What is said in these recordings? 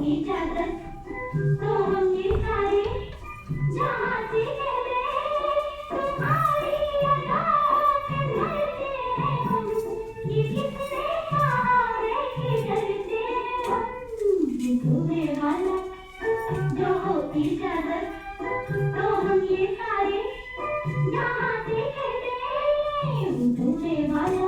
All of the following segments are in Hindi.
इजाजत तो हम ये सारे जहां से कहते तुम्हारी अदाओं पे मरते हैं हम ये किसने कहा है कि डरते हम तुम्हें वाला जो हो इजाजत तो हम ये सारे जहां से कहते तुम्हें वाला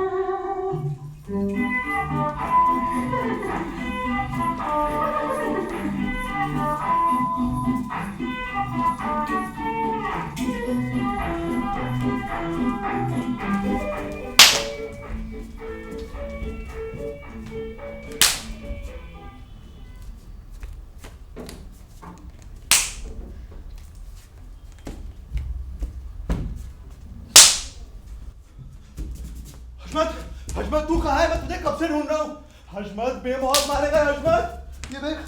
हशमत, हशमत तू कहाँ है? मैं तुझे कब से ढूंढ रहा हूँ। हशमत बेमौत मारेगा हशमत। ये देख,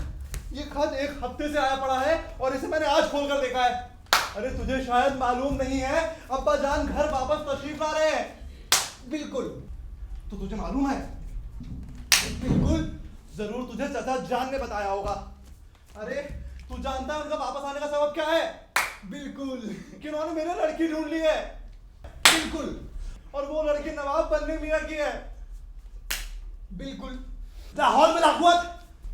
ये खत एक हफ्ते से आया पड़ा है और इसे मैंने आज खोल कर देखा है। अरे तुझे शायद मालूम नहीं है, अब्बा जान घर वापस तशरीफ ला रहे हैं। बिल्कुल। तो तुझे मालूम है? बिल्कुल, जरूर तुझे चाचा जान ने बताया होगा। अरे तू जानता है उनका वापस आने का सबब क्या है? बिल्कुल, कि उन्होंने मेरे लड़की ढूंढ ली है। बिल्कुल, और वो लड़की नवाब बनने मियां की है। बिल्कुल। लाहौर में लाखुआत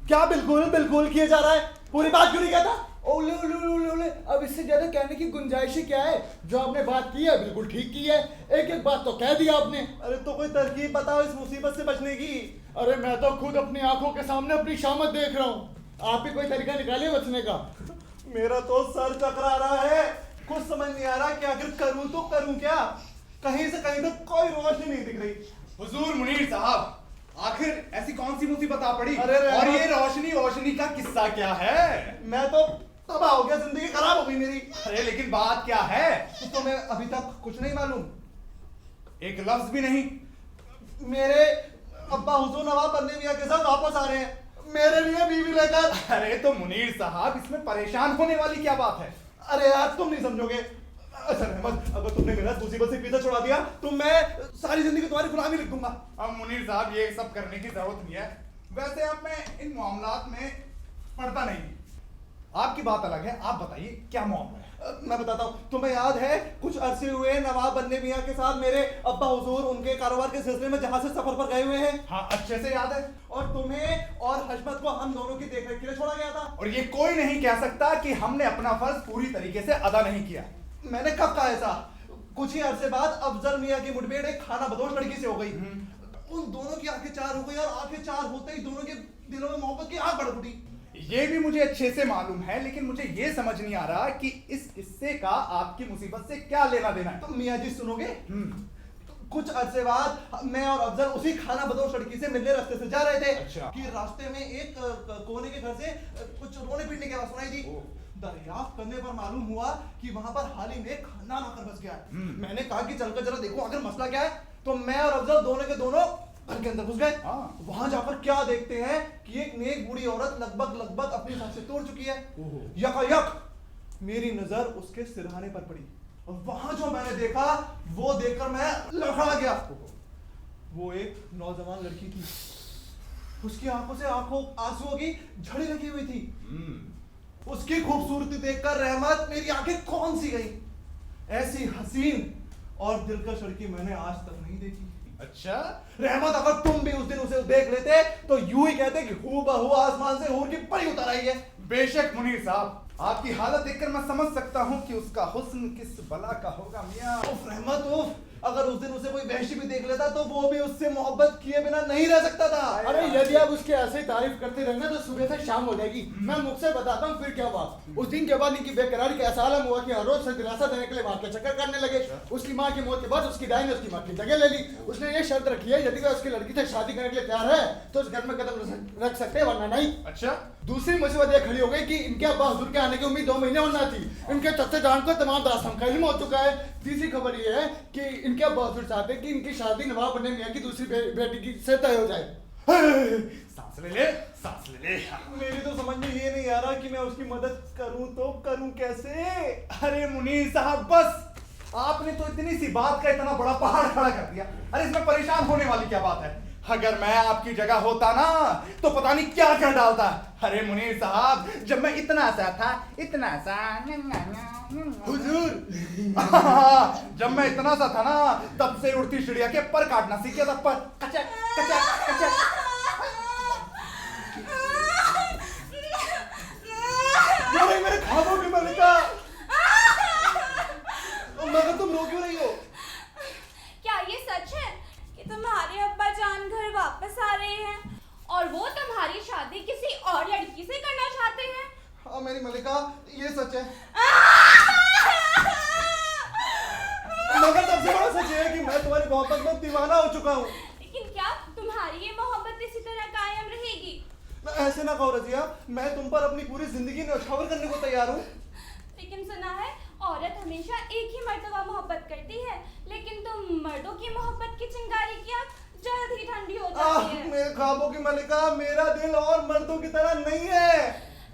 क्या बिल्कुल बिल्कुल किए जा रहा है? पूरी बात क्यों नहीं कहता? ओले ओले ओले ओले, अब इससे ज्यादा कहने की गुंजाइश ही क्या है? जो आपने बात की है बिल्कुल ठीक की है, एक एक बात तो कह दी आपने। अरे तो कोई तरकीब बताओ इस मुसीबत से बचने की। अरे मैं तो खुद अपनी आंखों के सामने अपनी शामत देख रहा हूँ, आप ही कोई तरीका निकालिए बचने का। मेरा तो सर चकरा रहा है, कुछ समझ नहीं आ रहा कि आखिर करूं तो करूं क्या। कहीं से कहीं तक कोई रोशनी नहीं दिख रही। हुजूर मुनीर साहब, आखिर ऐसी कौन सी मुसीबत आ पड़ी? अरे और ये रोशनी का किस्सा क्या है? मैं तो तबाह हो गया, जिंदगी खराब हो गई मेरी। अरे लेकिन बात क्या है? तो मैं अभी तक कुछ नहीं मालूम। एक लफ्ज भी नहीं? मेरे अब्बा हुजूर नवाब बनने मियां के साथ वापस आ रहे हैं, मेरे लिए बीवी लेकर। अरे तो मुनीर साहब, इसमें परेशान होने वाली क्या बात है? अरे यार तुम नहीं समझोगे। अच्छा रहमत, अगर तुमने मेरा मुसीबत से पीछा छुड़ा दिया तो मैं सारी जिंदगी तुम्हारी गुलामी लिख दूंगा। अब मुनीर साहब ये सब करने की जरूरत नहीं है। वैसे अब मैं इन मामलात में पढ़ता नहीं। आपकी बात अलग है, आप बताइए क्या मामला है? मैं बताता हूँ। तुम्हें याद है कुछ अरसे हुए नवाब बनने मियां के साथ मेरे अब्बा हुजूर उनके कारोबार के सिलसिले में जहां से सफर पर गए हुए हैं? हाँ, अच्छे से याद है। और तुम्हें और हशमत को हम दोनों की देखरेख के लिए छोड़ा गया था। और ये कोई नहीं कह सकता कि हमने अपना फर्ज पूरी तरीके से अदा नहीं किया। मैंने कब कहा ऐसा? कुछ ही अरसे बाद अफजल मियां की मुठभेड़ एक खाना बदोश लड़की से हो गई। उन दोनों की आंखें चार हो गई और आंखें चार होते ही दोनों के दिलों में मोहब्बत की आग बढ़ उठी। ये भी मुझे अच्छे से मालूम है, लेकिन मुझे ये समझ नहीं आ रहा कि इस किस्से का आपकी मुसीबत से क्या लेना देना है। तो मियां जी सुनोगे? तो कुछ अरसे बाद मैं और अफजल उसी खाना बदोश लड़की से मिलने रास्ते से जा रहे थे। अच्छा। कि रास्ते में एक कोने के घर से कुछ रोने पीटने की आवाज सुनाई दी। दरियाफ्त करने पर मालूम हुआ कि वहां पर हाल ही में एक खानदान आकर बस गया है। मैंने कहा कि चलकर जरा देखो आखिर मसला क्या है। तो मैं और अफजल दोनों के दोनों घर के अंदर घुस गए। वहां जाकर क्या देखते हैं कि एक नेक बूढ़ी औरत लगभग अपनी सांसें तोड़ चुकी है। यकायक मेरी नजर उसके सिरहाने पर पड़ी और वहां जो मैंने देखा वो देखकर मैं लड़खड़ा गया। वो एक नौजवान लड़की थी, उसकी आंखों से आंसुओं की झड़ी लगी हुई थी। उसकी खूबसूरती देखकर रहमत मेरी आंखें कौन सी गई। ऐसी हसीन और दिलकश लड़की मैंने आज तक नहीं देखी। अच्छा रहमत, अगर तुम भी उस दिन उसे देख लेते तो यूं ही कहते कि हूबहू आसमान से हूर की परी उतर आई है। बेशक मुनीर साहब, आपकी हालत देखकर मैं समझ सकता हूँ कि उसका हुस्न किस बला का होगा मियां। उफ रहमत उफ, अगर उस दिन उसे कोई वहशी भी देख लेता तो वो भी उससे मोहब्बत किए बिना नहीं रह सकता था। अरे यदि आप उसकी ऐसे ही तारीफ करते रहना तो सुबह से शाम हो जाएगी। मैं मुझसे बताता हूँ फिर क्या बात। उस दिन के बाद इनकी बेकरारी का ऐसा आलम हुआ कि हर रोज से दिलासा देने के लिए वहां के चक्कर करने लगे। उसकी माँ की मौत के बाद उसकी दाई ने उसकी माँ की जगह ले ली। उसने ये शर्त रखी है यदि वह उसकी लड़की से शादी करने के लिए तैयार है तो उस घर में कदम रख सकते हैं, वरना नहीं। अच्छा, दूसरी मुसीबत यह खड़ी हो गई कि इनके अब्बा हुजूर के आने की उम्मीद 2 महीने होना थी। इनके चच्चे जान को तमाम दास्तान का इल्म हो चुका है। तीसरी खबर यह है कि इनके अब्बा हुजूर चाहते हैं कि इनकी शादी नवाब बनने मियां की दूसरी बेटी की से तय हो जाए। सांस ले ले, सांस ले ले। मेरी तो समझ में ये नहीं आ रहा कि मैं उसकी मदद करूं तो करूं कैसे। अरे मुनीर साहब, बस आपने तो इतनी सी बात का इतना बड़ा पहाड़ खड़ा कर दिया। अरे इसमें परेशान होने वाली क्या बात है? अगर मैं आपकी जगह होता ना तो पता नहीं क्या क्या डालता। अरे मुनीर साहब, जब मैं इतना सा था, इतना सा हुजूर, जब मैं इतना सा था ना, तब से उड़ती चिड़िया के पर काटना सीख गया था। पर कचक कचक कचक। अरे मेरे ख्वाबों की मलिका, मगर तुम रो क्यों रही हो? क्या ये सच है कि तुम्हारे अब्बा जान घर वापस आ रहे हैं और वो तुम्हारी शादी किसी और लड़की से करना चाहते हैं? हाँ मेरी मलिका, ये सच है। मगर सबसे बड़ा सच है कि मैं तुम्हारी मोहब्बत में दीवाना हो चुका हूँ। लेकिन क्या तुम्हारी ये मोहब्बत इसी तरह कायम रहेगी? ऐसे ना कहो रजिया, मैं तुम पर अपनी पूरी जिंदगी न्यौछावर करने को तैयार हूँ। लेकिन सुना है औरत हमेशा एक ही मर्तबा मोहब्बत करती है, लेकिन तुम मर्दों की मोहब्बत की चिंगारी की आग जल्द ही ठंडी हो जाती है। मेरे ख्वाबों की मलिका, मेरा दिल और मर्दों की तरह नहीं है।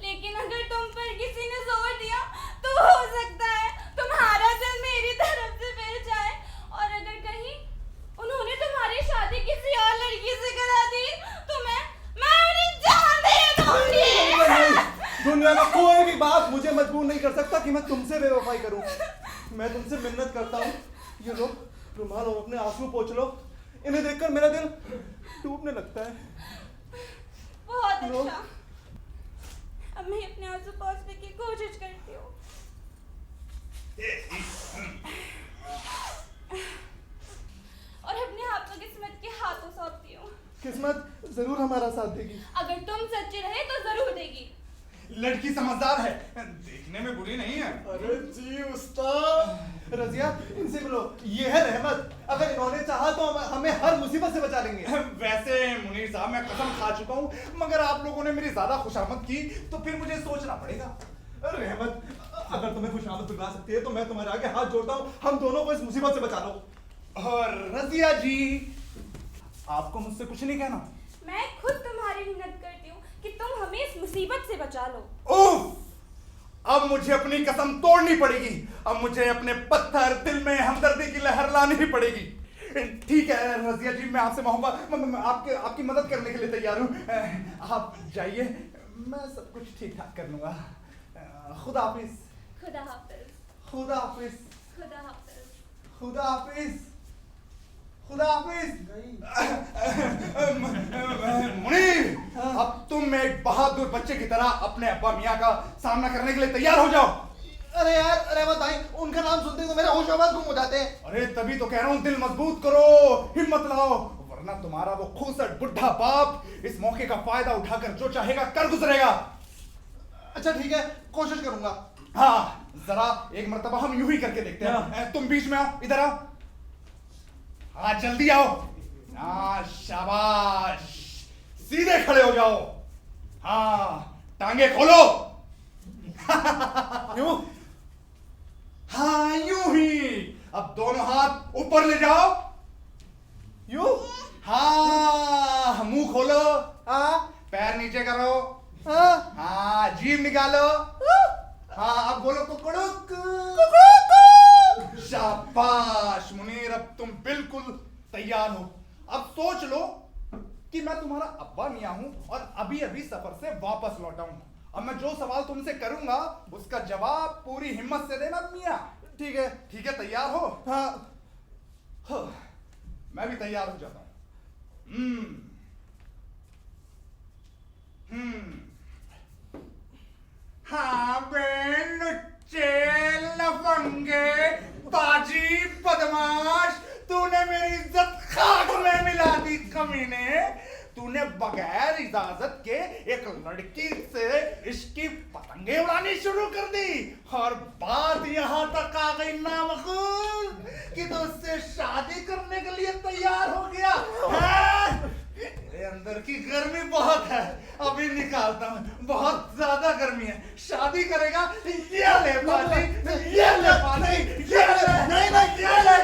लेकिन अगर तुम पर किसी ने जोर दिया तो हो सकता है तुम्हारा दिल मेरी तरफ से फिर जाए, और अगर कहीं उन्होंने तुम्हारी शादी किसी और लड़की से करा दी तो मैं अपनी जान दे दूंगी। दुनिया में कोई भी बात मुझे मजबूर नहीं कर सकता कि मैं तुमसे बेवफाई करूं। मैं तुमसे मिन्नत करता हूँ, ये लो रुमाल और अपने आंसू पोंछ लो। इन्हें देखकर मेरा दिल टूटने लगता है। बहुत अच्छा, अब मैं अपने आंसू पोंछने की कोशिश करती हूँ। और अपने हाथों किस्मत के हाथों सौंपती हूँ। किस्मत जरूर हमारा साथ देगी। अगर तुम सच्चे रहे तो जरूर देगी। लड़की समझदार है, देखने में बुरी नहीं है। अरे जी उस्ताद। रजिया, इनसे मिलो, ये है रहमत। अगर इन्होंने चाहा तो हमें हर मुसीबत से बचा लेंगे। वैसे मुनीर साहब, मैं कसम खा चुका हूँ, मगर आप लोगों ने मेरी ज्यादा खुशामद की तो फिर मुझे सोचना पड़ेगा। रहमत, अगर तुम्हें खुशामद दिला सकती है तो मैं तुम्हारे आगे हाथ जोड़ता हूँ, हम दोनों को इस मुसीबत से बचा लो। और रजिया जी, आपको मुझसे कुछ नहीं कहना? मैं खुद तुम्हारी मिन्नत करती हूँ कि तुम हमें इस मुसीबत से बचा लो। उफ! अब मुझे अपनी कसम तोड़नी पड़ेगी। अब मुझे अपने पत्थर दिल में हमदर्दी की लहर लानी पड़ेगी। ठीक है रजिया जी, मैं आपसे मोहब्बत आपकी मदद करने के लिए तैयार हूँ। आप जाइए, मैं सब कुछ ठीक ठाक कर लूंगा। खुदा हाफिज। खुदा हाफिज। खुदा हाफिज। खुदा हाफिज। खुदा हाफिज। खुदा हाफिज। मुनीर, अब तुम एक बहादुर बच्चे की तरह अपने अब्बा मियाँ का सामना करने के लिए तैयार हो जाओ। अरे यार रहमत भाई, उनका नाम सुनते ही तो मेरे होश आवाज गुम हो जाते हैं। अरे तभी तो कह रहा हूँ, दिल मजबूत करो, हिम्मत लाओ, वरना तुम्हारा वो खूंसट बुढ़ा बाप इस मौके का फायदा उठाकर जो चाहेगा कर गुजरेगा। अच्छा ठीक है, कोशिश करूंगा। हाँ, जरा एक मर्तबा हम यूं ही करके देखते हैं। तुम बीच में आओ, इधर आओ। हाँ जल्दी आओ। हाँ शाबाश, सीधे खड़े हो जाओ। हाँ, टांगे खोलो। यूं? हाँ यूं ही। अब दोनों हाथ ऊपर ले जाओ। यूं? हाँ, मुंह खोलो। हाँ पैर नीचे करो। हाँ हाँ, जीभ निकालो। हाँ, अब बोलो कुकड़ुक। शाबाश मुनीर, अब तुम बिल्कुल तैयार हो। अब सोच लो कि मैं तुम्हारा अब्बा मियाँ हूं और अभी अभी सफर से वापस लौटा हूं। अब मैं जो सवाल तुमसे करूंगा उसका जवाब पूरी हिम्मत से देना मियाँ। ठीक है। ठीक है, तैयार हो? हाँ। मैं भी तैयार हो जाता हूं। हाँ बे लुच्चे लफंगे बाजी बदमाश, तूने मेरी इज्जत खाक में मिला दी कमीने। तूने बगैर इजाजत के एक लड़की से इसकी पतंगे उड़ानी शुरू कर दी और बात यहाँ तक आ गई नामकूल कि तो उससे शादी करने के लिए तैयार हो गया है? मेरे अंदर की गर्मी बहुत है, अभी निकालता हूँ। बहुत ज्यादा गर्मी है। शादी करेगा? ये ले पानी, ये ले पानी, ये ले, नहीं नहीं ये ले,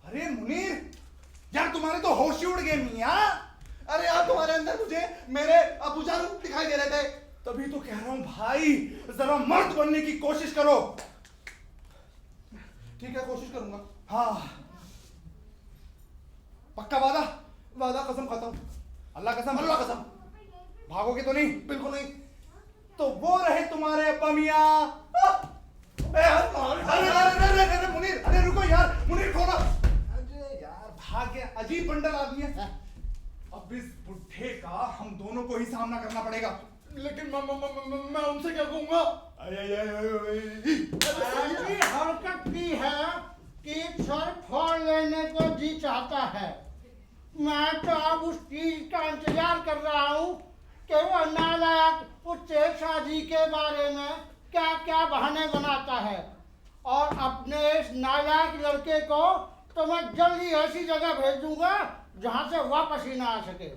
अरे मुनीर यार, तुम्हारे तो होश ही उड़ गए मियाँ। अरे यार, तुम्हारे अंदर मुझे मेरे अबूजान दिखाई दे रहे थे। तभी तो कह रहा हूँ भाई, जरा मर्द बनने की कोशिश करो। ठीक है, कोशिश करूंगा। हाँ, पक्का वादा? वादा कसम खाता हूँ, अल्लाह कसम? अल्लाह कसम। भागोगे तो नहीं? बिल्कुल नहीं। तो वो रहे तुम्हारे अब्बा मियाँ। अरे मुनीर, अरे रुको यार, मुनीर खोलो। अरे यार भाग गया, अजीब बंडल आदमी है। अब इस बुढ़े का हम दोनों को ही सामना करना पड़ेगा। लेकिन मैं उनसे क्या कहूंगा? ऐसी हरकत की है कि सर फोड़ लेने को जी चाहता है। मैं तो अब उस चीज का इंतजार कर रहा हूँ कि वो नालायक उस शेषा जी के बारे में क्या क्या बहाने बनाता है, और अपने इस नालायक लड़के को तो मैं जल्दी ऐसी जगह भेज दूंगा जहाँ से वापस ही ना आ सके।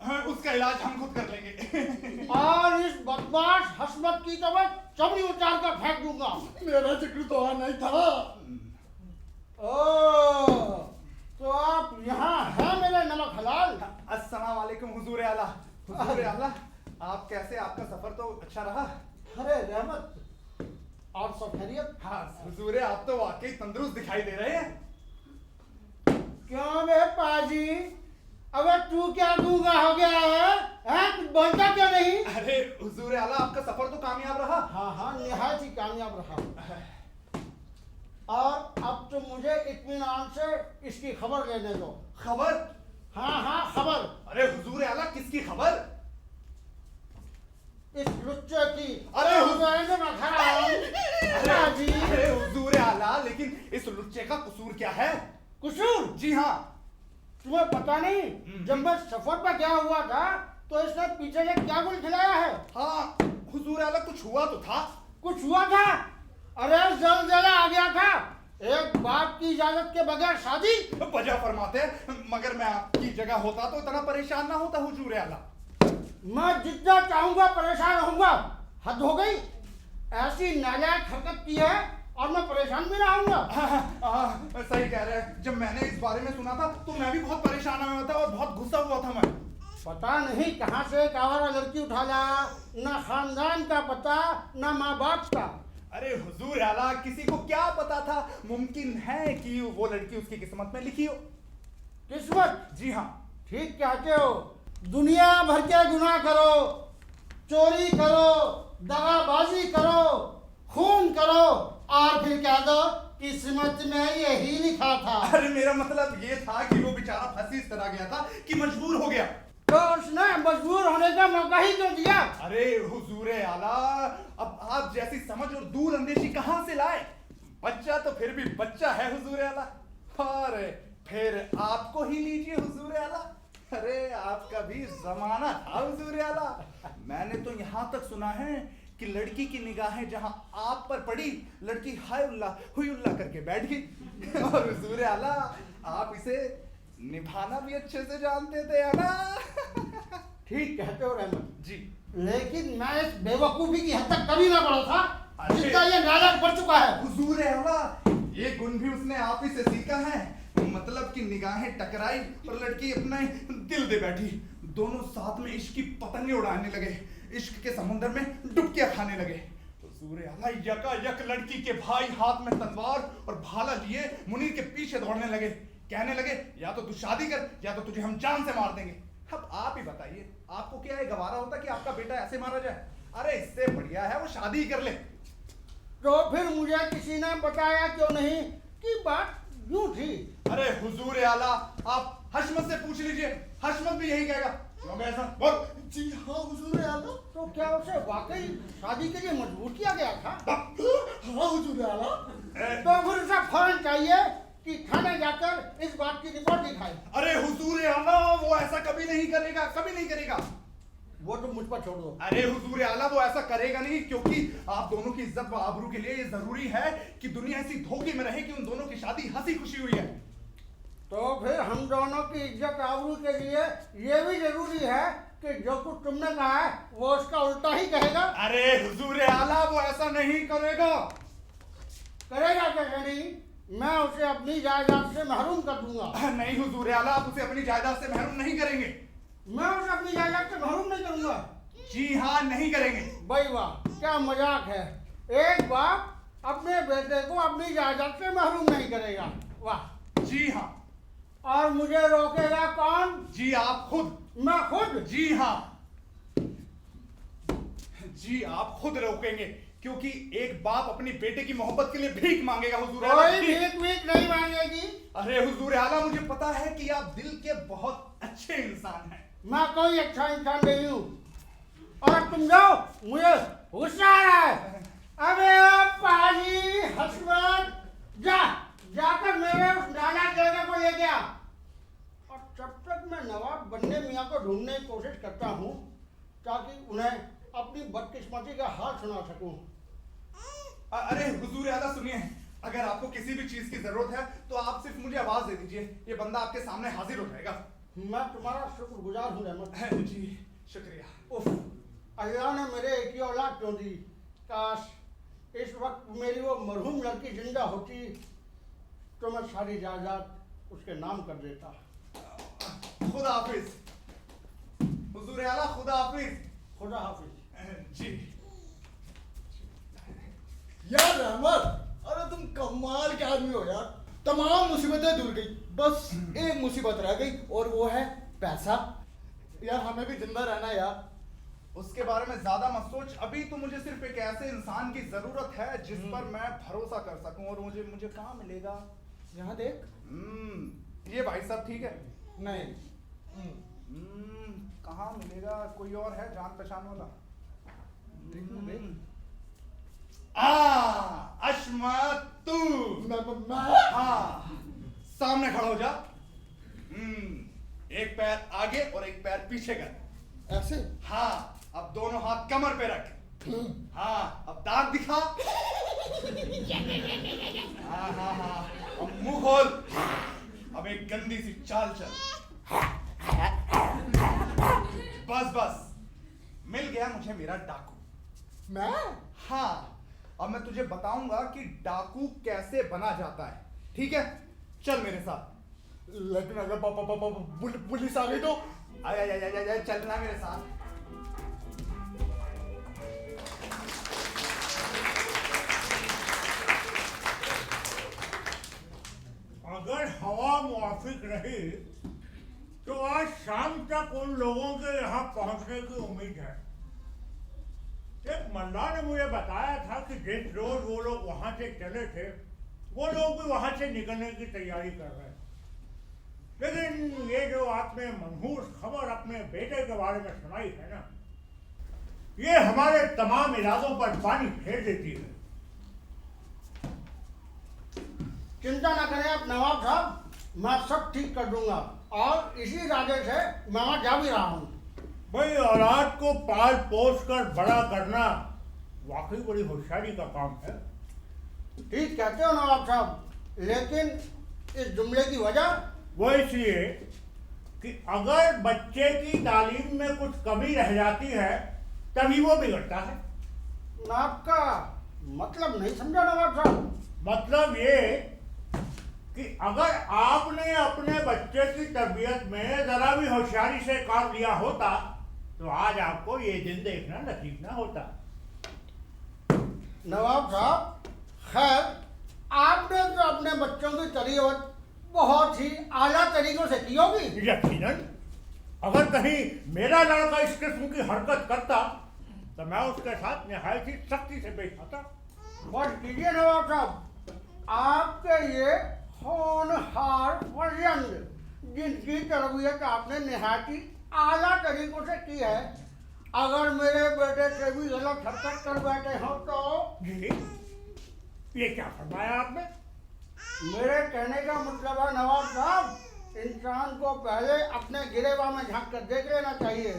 हाँ, उसका इलाज हम खुद कर लेंगे। और इस बदमाश हसमत की तो मैं चमड़ी उतार कर फेंक दूंगा। मेरा जिक्र तो वहाँ नहीं था। ओह, तो आप यहाँ हैं मेरे नमक हलाल। अस्सलाम वालेकुम हुजूर आला। हुजूर आला, आप कैसे? आपका सफर तो अच्छा रहा? अरे रहमत, और सब खैरियत? हाँ हुजूर, आप तो वाकई तंदुरुस्त दिखाई दे रहे हैं। क्यों बे पाजी, अबे तू क्या गूंगा हो गया है? कुछ बनता क्यों नहीं? अरे हुजूर आला, आपका सफर तो कामयाब रहा। हाँ हाँ, निहायत ही कामयाब रहा। और अब तो मुझे इत्मीनान से इसकी खबर लेने दो। खबर? हाँ हाँ, खबर। अरे हुजूर आला, किसकी खबर? इस लुच्चे की। अरे पाजी, अरे हुजूर आला, लेकिन इस लुच्चे का कसूर क्या है? कुसूर? जी हाँ। तुम्हें पता नहीं, जब मैं सफर पर गया हुआ था तो इसने पीछे से क्या गुल खिलाया है? हाँ हुजूर आला, कुछ हुआ तो था। कुछ हुआ था? अरे ज़लज़ला आ गया था। एक बाप की इजाजत के बगैर शादी? वजह फरमाते, मगर मैं आपकी जगह होता तो इतना परेशान ना होता हुजूर आला। मैं जितना चाहूंगा परेशान होऊंगा। हद हो गई, ऐसी नालायक हरकत की है और मैं परेशान भी ना होऊंगा। सही कह रहे हैं। जब मैंने इस बारे में सुना था तो मैं भी बहुत परेशान हुआ था और बहुत गुस्सा हुआ था मैं। पता नहीं कहाँ से एक आवारा लड़की उठा लाया, ना खानदान का पता, ना माँ बाप का। अरे हुजूर आला, किसी को क्या पता था? मुमकिन है कि वो लड़की उसकी किस्मत में लिखी हो। किस्मत? जी हाँ। ठीक कहते हो। दुनिया भर के गुनाह करो, चोरी करो, दगाबाजी करो, खून करो, और फिर कह दो किस्मत में यही लिखा था। अरे मेरा मतलब ये था कि वो बेचारा फंसी इस तरह गया था कि मजबूर हो गया। तो उसने मजबूर होने का मौका ही क्यों दिया? अरे हुजूर आला, अब आप जैसी समझ और दूर अंदेशी कहाँ से लाए? बच्चा तो फिर भी बच्चा है हुजूर आला। अरे फिर आपको ही लीजिए हुजूर आला। अरे आपका भी जमाना था हुजूर आला। मैंने तो यहाँ तक सुना है कि लड़की की निगाहें जहां आप पर पड़ी, लड़की हाय उल्लाह हुई उल्लाह करके बैठ गई। और हुजूर आला, आप इसे निभाना भी अच्छे से जानते थे, है ना? ठीक कहते हो रहमत जी। लेकिन मैं इस बेवकूफी की हद तक कभी ना बढ़ा था अरे! जिसका ये नाटक बढ़ चुका है। हुजूर आला, ये गुण भी उसने आप ही से सीखा है। मतलब कि निगाहें टकराई और लड़की अपने दिल दे बैठी। दोनों साथ में इश्क की पतंगे उड़ाने लगे, इश्क के समुद्र में डुबकियां खाने लगे। हुजूर आला, यकायक लड़की के भाई हाथ में तलवार और भाला लिए मुनीर के पीछे दौड़ने लगे। कहने लगे, या तो तू शादी कर या तो तुझे हम जान से मार देंगे। अब आप ही बताइए, आपको क्या ये गवारा होता कि आपका बेटा ऐसे मारा जाए? अरे इससे बढ़िया है वो शादी कर ले। तो फिर मुझे किसी ने बताया क्यों नहीं कि बात यूं थी? अरे हुजूर आला, आप हशमत से पूछ लीजिए, हशमत भी यही कहेगा। क्यों ऐसा बोल? जी हाँ हुजूर आला। तो क्या उसे वाकई शादी के लिए मजबूर किया गया था? हाँ हुजूर आला। तो फिर उसे फौरन चाहिए कि थाने जाकर इस बात की रिपोर्ट दिखाए। अरे हुजूर आला, वो ऐसा कभी नहीं करेगा, कभी नहीं करेगा। वो तो मुझ पर छोड़ दो। अरे हुजूर आला, वो ऐसा करेगा नहीं, क्योंकि आप दोनों की इज्जत व आबरू के लिए ये जरूरी है कि दुनिया ऐसी धोखे में रहे कि उन दोनों की शादी हंसी खुशी हुई है। तो फिर हम दोनों की इज्जत आबरू के लिए ये भी जरूरी है कि जो कुछ तुमने कहा है वो उसका उल्टा ही कहेगा। अरे हुजूर आला, वो ऐसा नहीं करेगा। करेगा कैसे नहीं? मैं उसे अपनी जायदाद से महरूम कर दूंगा। नहीं हुजूर आला, आप उसे अपनी जायदाद से महरूम नहीं करेंगे। मैं उसे अपनी जायदाद से महरूम नहीं करूंगा। जी हाँ, नहीं करेंगे। भाई वाह, क्या मजाक है। एक बाप अपने बेटे को अपनी जायदाद से महरूम नहीं करेगा। वाह। जी हाँ। और मुझे रोकेगा कौन? जी आप खुद। मैं खुद? जी हाँ, जी आप खुद रोकेंगे, क्योंकि एक बाप अपनी बेटे की मोहब्बत के लिए भीख मांगेगा हुजूर आला। कोई भीख नहीं मांगेगी। अरे हुजूर आला, मुझे पता है कि आप दिल के बहुत अच्छे इंसान हैं। मैं कोई अच्छा इंसान नहीं हूँ। और तुम जाओ, मुझे गुस्सा आ रहा है। अबे पाजी हसमत, जाकर मेरे उस नालायक लड़के को लेके आ। और जब तक मैं नवाब बनने मियाँ को ढूंढने की कोशिश करता हूँ ताकि उन्हें अपनी बदकिस्मती का हाल सुना सकूं। अरे हुजूर आला सुनिए, अगर आपको किसी भी चीज की जरूरत है तो आप सिर्फ मुझे आवाज दे दीजिए, ये बंदा आपके सामने हाजिर हो जाएगा। मैं तुम्हारा शुक्रगुजार हूँ रहमत। जी शुक्रिया। उफ, अल्लाह ने मेरे एक ही औलाद क्यों दी। काश इस वक्त मेरी वो मरहूम लड़की जिंदा होती तो मैं सारी जायदाद उसके नाम कर देता। खुदा हाफिज हुजूर आला, खुदा हाफिज। खुदा हाफिज। जी यार रहमत, अरे तुम कमाल के आदमी हो यार। तमाम मुसीबतें दूर गई, बस एक मुसीबत रह गई और वो है पैसा। यार हमें भी जिंदा रहना यार। उसके बारे में ज्यादा मत सोच, अभी तो मुझे सिर्फ एक ऐसे इंसान की जरूरत है जिस पर मैं भरोसा कर सकूं, और मुझे कहाँ मिलेगा? यहाँ देख। ये भाई साहब ठीक है? नहीं। कहाँ मिलेगा? कोई और है जान पहचान वाला? अशमत तू। हाँ, सामने खड़ा हो जा। एक पैर आगे और एक पैर पीछे कर। ऐसे? हाँ, अब दोनों हाथ कमर पे रख। हाँ, अब दांत दिखा। हाँ, अब मुंह खोल। अब एक गंदी सी चाल चल। बस मिल गया मुझे मेरा डाकू। मैं? हाँ, अब मैं तुझे बताऊंगा कि डाकू कैसे बना जाता है, ठीक है? चल मेरे साथ। लेकिन अगर पुलिस आ गई तो? आया चलना मेरे साथ। अगर हवा मुआफिक रही तो आज शाम तक उन लोगों के यहाँ पहुंचने की उम्मीद है। एक मल्ला ने मुझे बताया था कि जिस रोज वो लोग वहां से चले थे वो लोग भी वहां से निकलने की तैयारी कर रहे हैं। लेकिन ये जो आपने मनहूस खबर अपने बेटे के बारे में सुनाई है ना, ये हमारे तमाम इरादों पर पानी फेर देती है। चिंता ना करें आप नवाब साहब, मैं सब ठीक कर दूंगा और इसी इरादे से मैं वहां जा भी रहा हूँ। भाई औलाद को पाल पोस कर बड़ा करना वाकई बड़ी होशियारी का काम है। ठीक कहते हो नवाब साहब, लेकिन इस जुमले की वजह वो इसलिए कि अगर बच्चे की तालीम में कुछ कमी रह जाती है तभी वो बिगड़ता है। आपका मतलब नहीं समझा नवाब साहब। मतलब ये कि अगर आपने अपने बच्चे की तरबियत में जरा भी होशियारी से काम लिया होता तो आज आपको ये दिन देखना नसीब ना होता। नवाब साहब, खैर आपने तो अपने बच्चों की तरबियत बहुत ही आला तरीकों से की होगी। यकीनन, अगर कहीं मेरा लड़का इस किस्म की हरकत करता तो मैं उसके साथ निहायत ही सख्ती से पेश आता। बस कीजिए नवाब साहब, आपके ये होनहार फर्जंद जिनकी तरबियत आपने निहायत ही आला तरीकों से की है, अगर मेरे बेटे से भी गलत हरकत कर बैठे हो तो। जी, ये क्या फरमाया आपने? मेरे कहने का मतलब है नवाब साहब, इंसान को पहले अपने गिरेबान में झांक कर देख लेना चाहिए।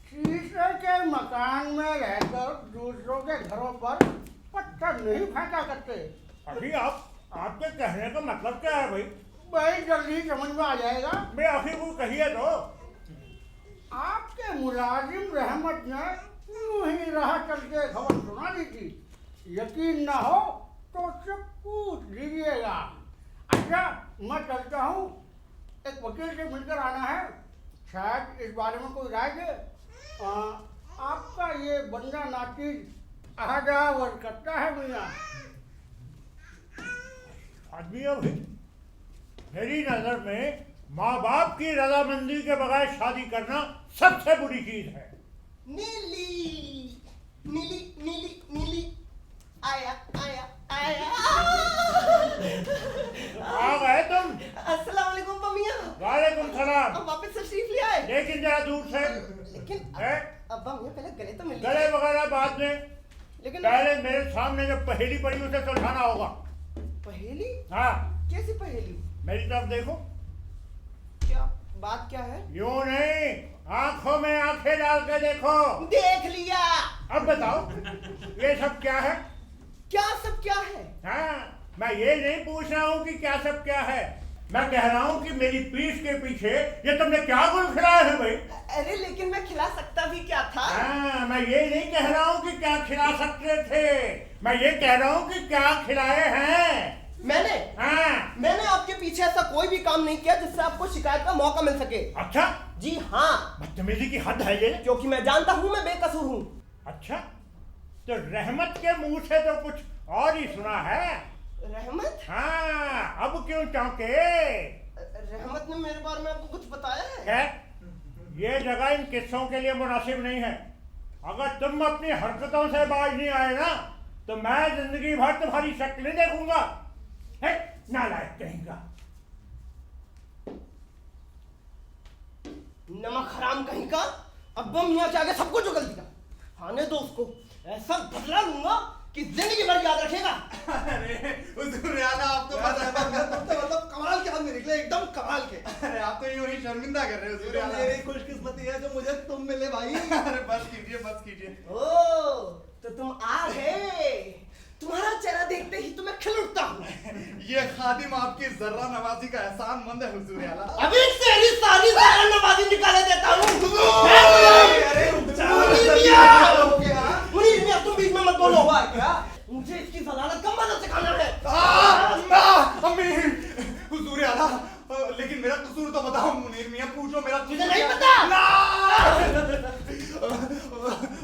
शीशे के मकान में रहकर दूसरों के घरों पर पत्थर नहीं फेंका करते। अभी आपके कहने का मतलब क्या है भाई? भाई जल्दी समझ में आ जाएगा। मैं आखिर वो कहिए तो। आपके मुलाजिम रहमत ने यूं ही राह चलते खबर सुना दी थी। यकीन ना हो तो उससे पूछ लीजिएगा। अच्छा, मैं चलता हूँ, एक वकील से मिलकर आना है, शायद इस बारे में कोई राय दे। आपका ये बंदा नाचीज अहदावर करता है मियाँ। आदमी है भाई, मेरी नजर में माँ बाप की रजामंदी के बगैर शादी करना सबसे बुरी चीज है। नीली नीली नीली नीली आया आया आया। आ गए तुम? अस्सलाम वालेकुम पमिया। वालेकुम सलाम। अब वापस तशरीफ ले आए। लेकिन जरा दूर से। लेकिन है? अब्बा मियां पहले गले तो मिल गले वगैरह बाद में, लेकिन पहले मेरे सामने जो पहेली पड़ी उसे सुलझाना होगा। पहेली? हाँ, कैसी पहेली? मेरी तरफ देखो। क्या बात क्या है? यूं नहीं, आंखों में आंखें डाल के देखो। देख लिया। अब बताओ ये सब क्या है? क्या सब क्या है? हाँ, मैं ये नहीं पूछ रहा हूँ कि क्या सब क्या है, मैं कह रहा हूँ कि मेरी पीठ के पीछे ये तुमने क्या गुल खिलाया है भाई? अरे लेकिन मैं खिला सकता भी क्या था? हाँ, मैं ये नहीं कह रहा हूँ कि क्या खिला सकते थे, मैं ये कह रहा हूँ कि क्या खिलाए हैं। मैंने? हाँ। मैंने आपके पीछे ऐसा कोई भी काम नहीं किया जिससे आपको शिकायत का मौका मिल सके। अच्छा? जी हाँ। बदतमीजी की हद है ये। क्योंकि मैं जानता हूँ मैं बेकसूर हूँ। अच्छा, तो रहमत के मुंह से तो कुछ और ही सुना है। रहमत? हाँ, अब क्यों चौंके? रहमत ने मेरे बारे में आपको कुछ बताया है? है? ये जगह इन किस्सों के लिए मुनासिब नहीं है। अगर तुम अपनी हरकतों से बाज नहीं आए ना, तो मैं जिंदगी भर तुम्हारी शक्ल नहीं देखूंगा। है? नालायक कहेगा। नमक हराम कहीं का। अब्बा मियाँ के आगे सब कुछ उगल दिया। आने दो उसको, ऐसा बदला लूंगा कि जिंदगी भर याद रखेगा। अरे हुजूर आला, आप तो मतलब कमाल के आदमी निकले, एकदम कमाल के। अरे आप तो यूं ही शर्मिंदा कर रहे हो हुजूर आला। मेरी खुशकिस्मती है जो मुझे तुम मिले भाई। अरे बस कीजिए, बस कीजिए। ओ, तो तुम आ गए। तुम्हारा चेहरा देखते ही तो मैं खिल उठता हूँ। ये खादिम आपकी जर्रा नवाजी का एहसान मंद है हुजूर आला। अभी तेरी सारी जरा नवाजी निकाले देता हूँ। अरे मुनीर मियां, तुम बीच में मत बोलो। हुआ है क्या? मुझे इसकी जलालत का मदद सिखाना है। अम्मी, हुजूर आला, लेकिन मेरा कसूर तो बताओ मुनीर मियां, पूछो मेरा तुझे नहीं पता?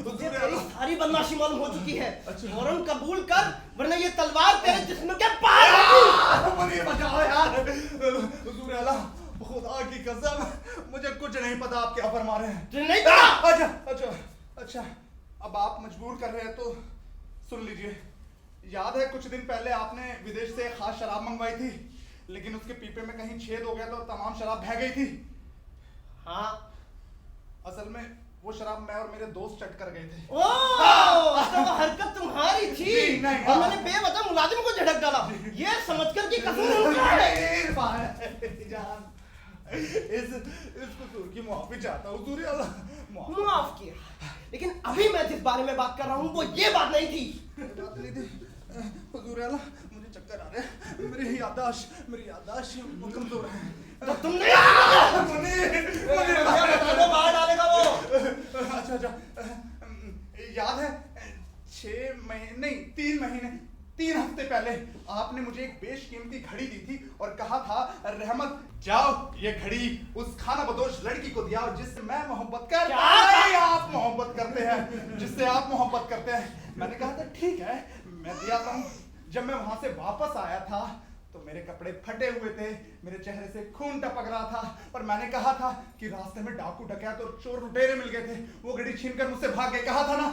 हुजूर तेरी आला, सारी बदमाशी मालूम हो चुकी है। फौरन कबूल कर, वरना ये तलवार तेरे जिस्म के पार होगी। मुनीर बचाओ यार। हुजूर आला, खुदा की कसम मुझे कुछ नहीं पता आप क्या फरमा रहे हैं। तुझे नहीं पता? अच्छा, अब आप मजबूर कर रहे हैं तो सुन लीजिए। याद है कुछ दिन पहले आपने विदेश से खास शराब मंगवाई थी, लेकिन उसके पीपे में कहीं छेद हो गया तो तमाम शराब बह गई थी। हाँ। असल में वो शराब मैं और मेरे दोस्त चट कर गए थे। ओह, तो वो हरकत तुम्हारी थी। जी, नहीं, और मैंने बेवजह मुलाजिम को झटक डाला। ये समझकर कि कसूर उनका है। जान, इस कसूर की माफी चाहता हूँ हुजूर आला। माफ किया, लेकिन अभी मैं जिस बारे में बात कर रहा हूँ वो ये बात नहीं थी। बात नहीं थी हुजूर आला, मुझे चक्कर आ रहे हैं। मेरी याददाश्त कमजोर है। तो तुमने बता दो, बाहर डालेगा वो। अच्छा, याद है 6 महीने नहीं 3 हफ्ते पहले आपने मुझे एक बेशकीमती घड़ी दी थी और कहा था, रहमत जाओ ये घड़ी उस खाना बदोश लड़की को दिया जिससे मैं मोहब्बत करता हूं। आप मोहब्बत करते हैं, जिससे आप मोहब्बत करते हैं। मैंने कहा था ठीक है, मैं दिया हूं। जब मैं वहां से वापस आया था तो मेरे कपड़े फटे हुए थे, मेरे चेहरे से खून टपक रहा था, और मैंने कहा था कि रास्ते में डाकू डकैत और चोर लुटेरे मिल गए थे, वो घड़ी छीनकर मुझसे भाग गए। कहा था ना?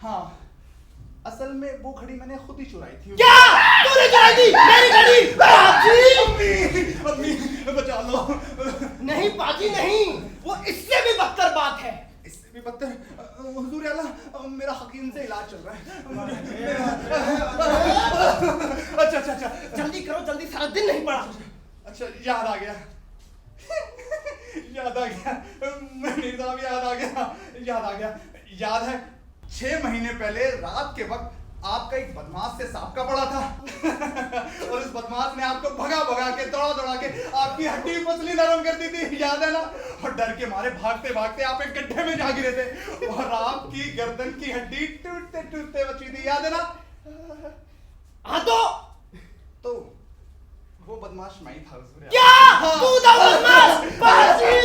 हाँ, असल में वो घड़ी मैंने खुद ही चुराई थी। क्या? तूने चुराई थी मेरी घड़ी? बाजी! अम्मी बचा लो। नहीं बाजी नहीं, वो इससे भी बदतर बात है। इससे भी बदतर? हुजूर आला, मेरा हकीम से इलाज चल रहा है। अच्छा, जल्दी करो, जल्दी, सारा दिन नहीं पड़ा। अच्छा, याद आ गया। मुनीर साहब, याद आ गया। याद है 6 महीने पहले रात के वक्त आपका एक बदमाश से सांप का पड़ा था। और उस बदमाश ने आपको भगा के दौड़ा के आपकी हड्डी पसली नरम कर दी थी, याद है ना? और डर के मारे भागते आप एक गड्ढे में जा गिरे थे और आपकी गर्दन की हड्डी टूटते बची थी, याद है ना? हाँ तो वो बदमाश मैं ही था। क्या? तू था बदमाश? बाजी!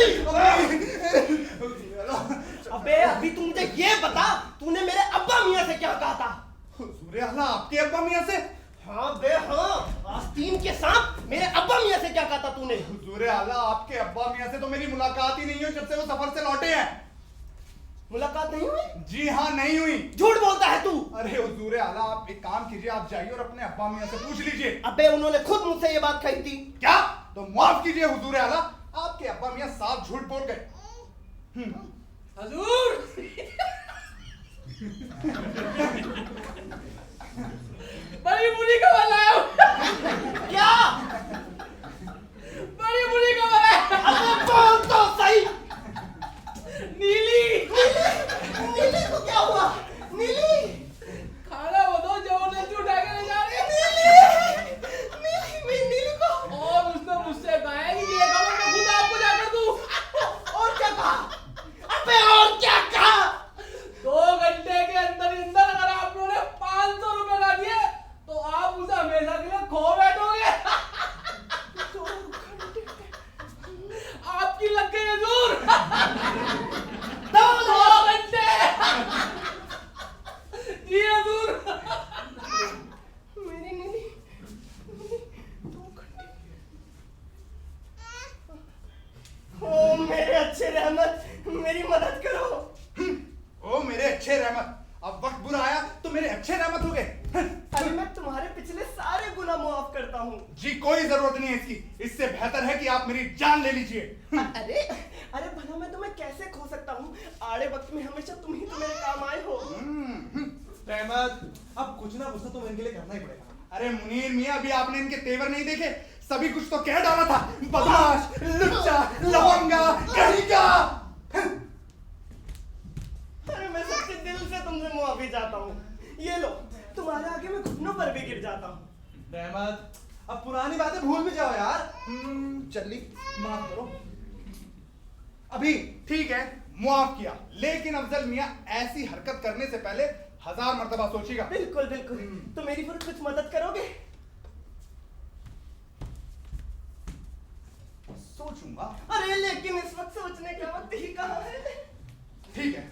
अबे अभी तू मुझे ये बता, तूने मेरे अब्बा मियां से क्या कहा था? हुजूर आला, आपके अब्बा मियां से? हाँ बे हाँ, आस्तीन के सांप मुलाकात ही नहीं हुई जब से वो सफर से लौटे हैं। मुलाकात नहीं हुई? जी हाँ, नहीं हुई। झूठ बोलता है तू। अरे हुजूर आला, आप एक काम कीजिए, आप जाइए और अपने अब्बा मियां से पूछ लीजिए। अबे उन्होंने खुद मुझसे ये बात कही थी। क्या? तो माफ कीजिए हुजूर आला, आपके अब्बा मियां साफ झूठ बोल गए। हजूर बड़ी बुरी खबर लाया हूं। क्या? बड़ी बुरी खबर है। अबे बोल तो सही। नीली नीली को क्या हुआ? नीली खाना बताओ जबरदस्ती उठा के ले जा रही है। नीली को। और उसने मुझसे कहा है कि ये खबर मैं खुद आपको जाकर दूं। और क्या कहा? अबे और क्या कहा? 2 घंटे के अंदर ही अंदर अगर आप लोगों ने 500 रुपए ना दिए तो आप उसे हमेशा के लिए खो बैठोगे। आपकी लग गई हजूर। 2 घंटे। जी हजूर। मेरी नीली। ओ मेरे अच्छे रहमत, मेरी मदद करो। ओ मेरे अच्छे रहमत, अब वक्त बुरा आया तो मेरे अच्छे रहमत हो गए। अरे मैं तुम्हारे पिछले सारे गुनाह माफ करता हूँ। जी कोई जरूरत नहीं है इसकी, इससे बेहतर है कि आप मेरी जान ले लीजिए। अरे अरे भला मैं तुम्हें कैसे खो सकता हूँ? आड़े वक्त में हमेशा तुम ही तो मेरे काम आए हो। रहमत, अब कुछ ना कुछ तो तुम्हें इनके लिए करना ही पड़ेगा। अरे मुनीर मियां, अभी आपने इनके तेवर नहीं देखे? सभी कुछ तो कह डाला था। बदमाश, लुच्चा, लवंगा, कहीका। अरे मैं सच्चे दिल से तुमसे मुआफी चाहता हूँ। ये लो, तुम्हारे आगे मैं घुटनों पर भी गिर जाता हूँ। रहमत, अब पुरानी बातें भूल भी जाओ यार। चली, माफ करो। अभी ठीक है, मुआफ किया, लेकिन अफजल मियां ऐसी हरकत करने से पहले 1000 मर्तबा सोचिएगा। बिल्कुल बिल्कुल। तो मेरी फिर कुछ मदद करोगे? सोचूंगा। अरे लेकिन इस वक्त सोचने का वक्त ही कहाँ है? ठीक है,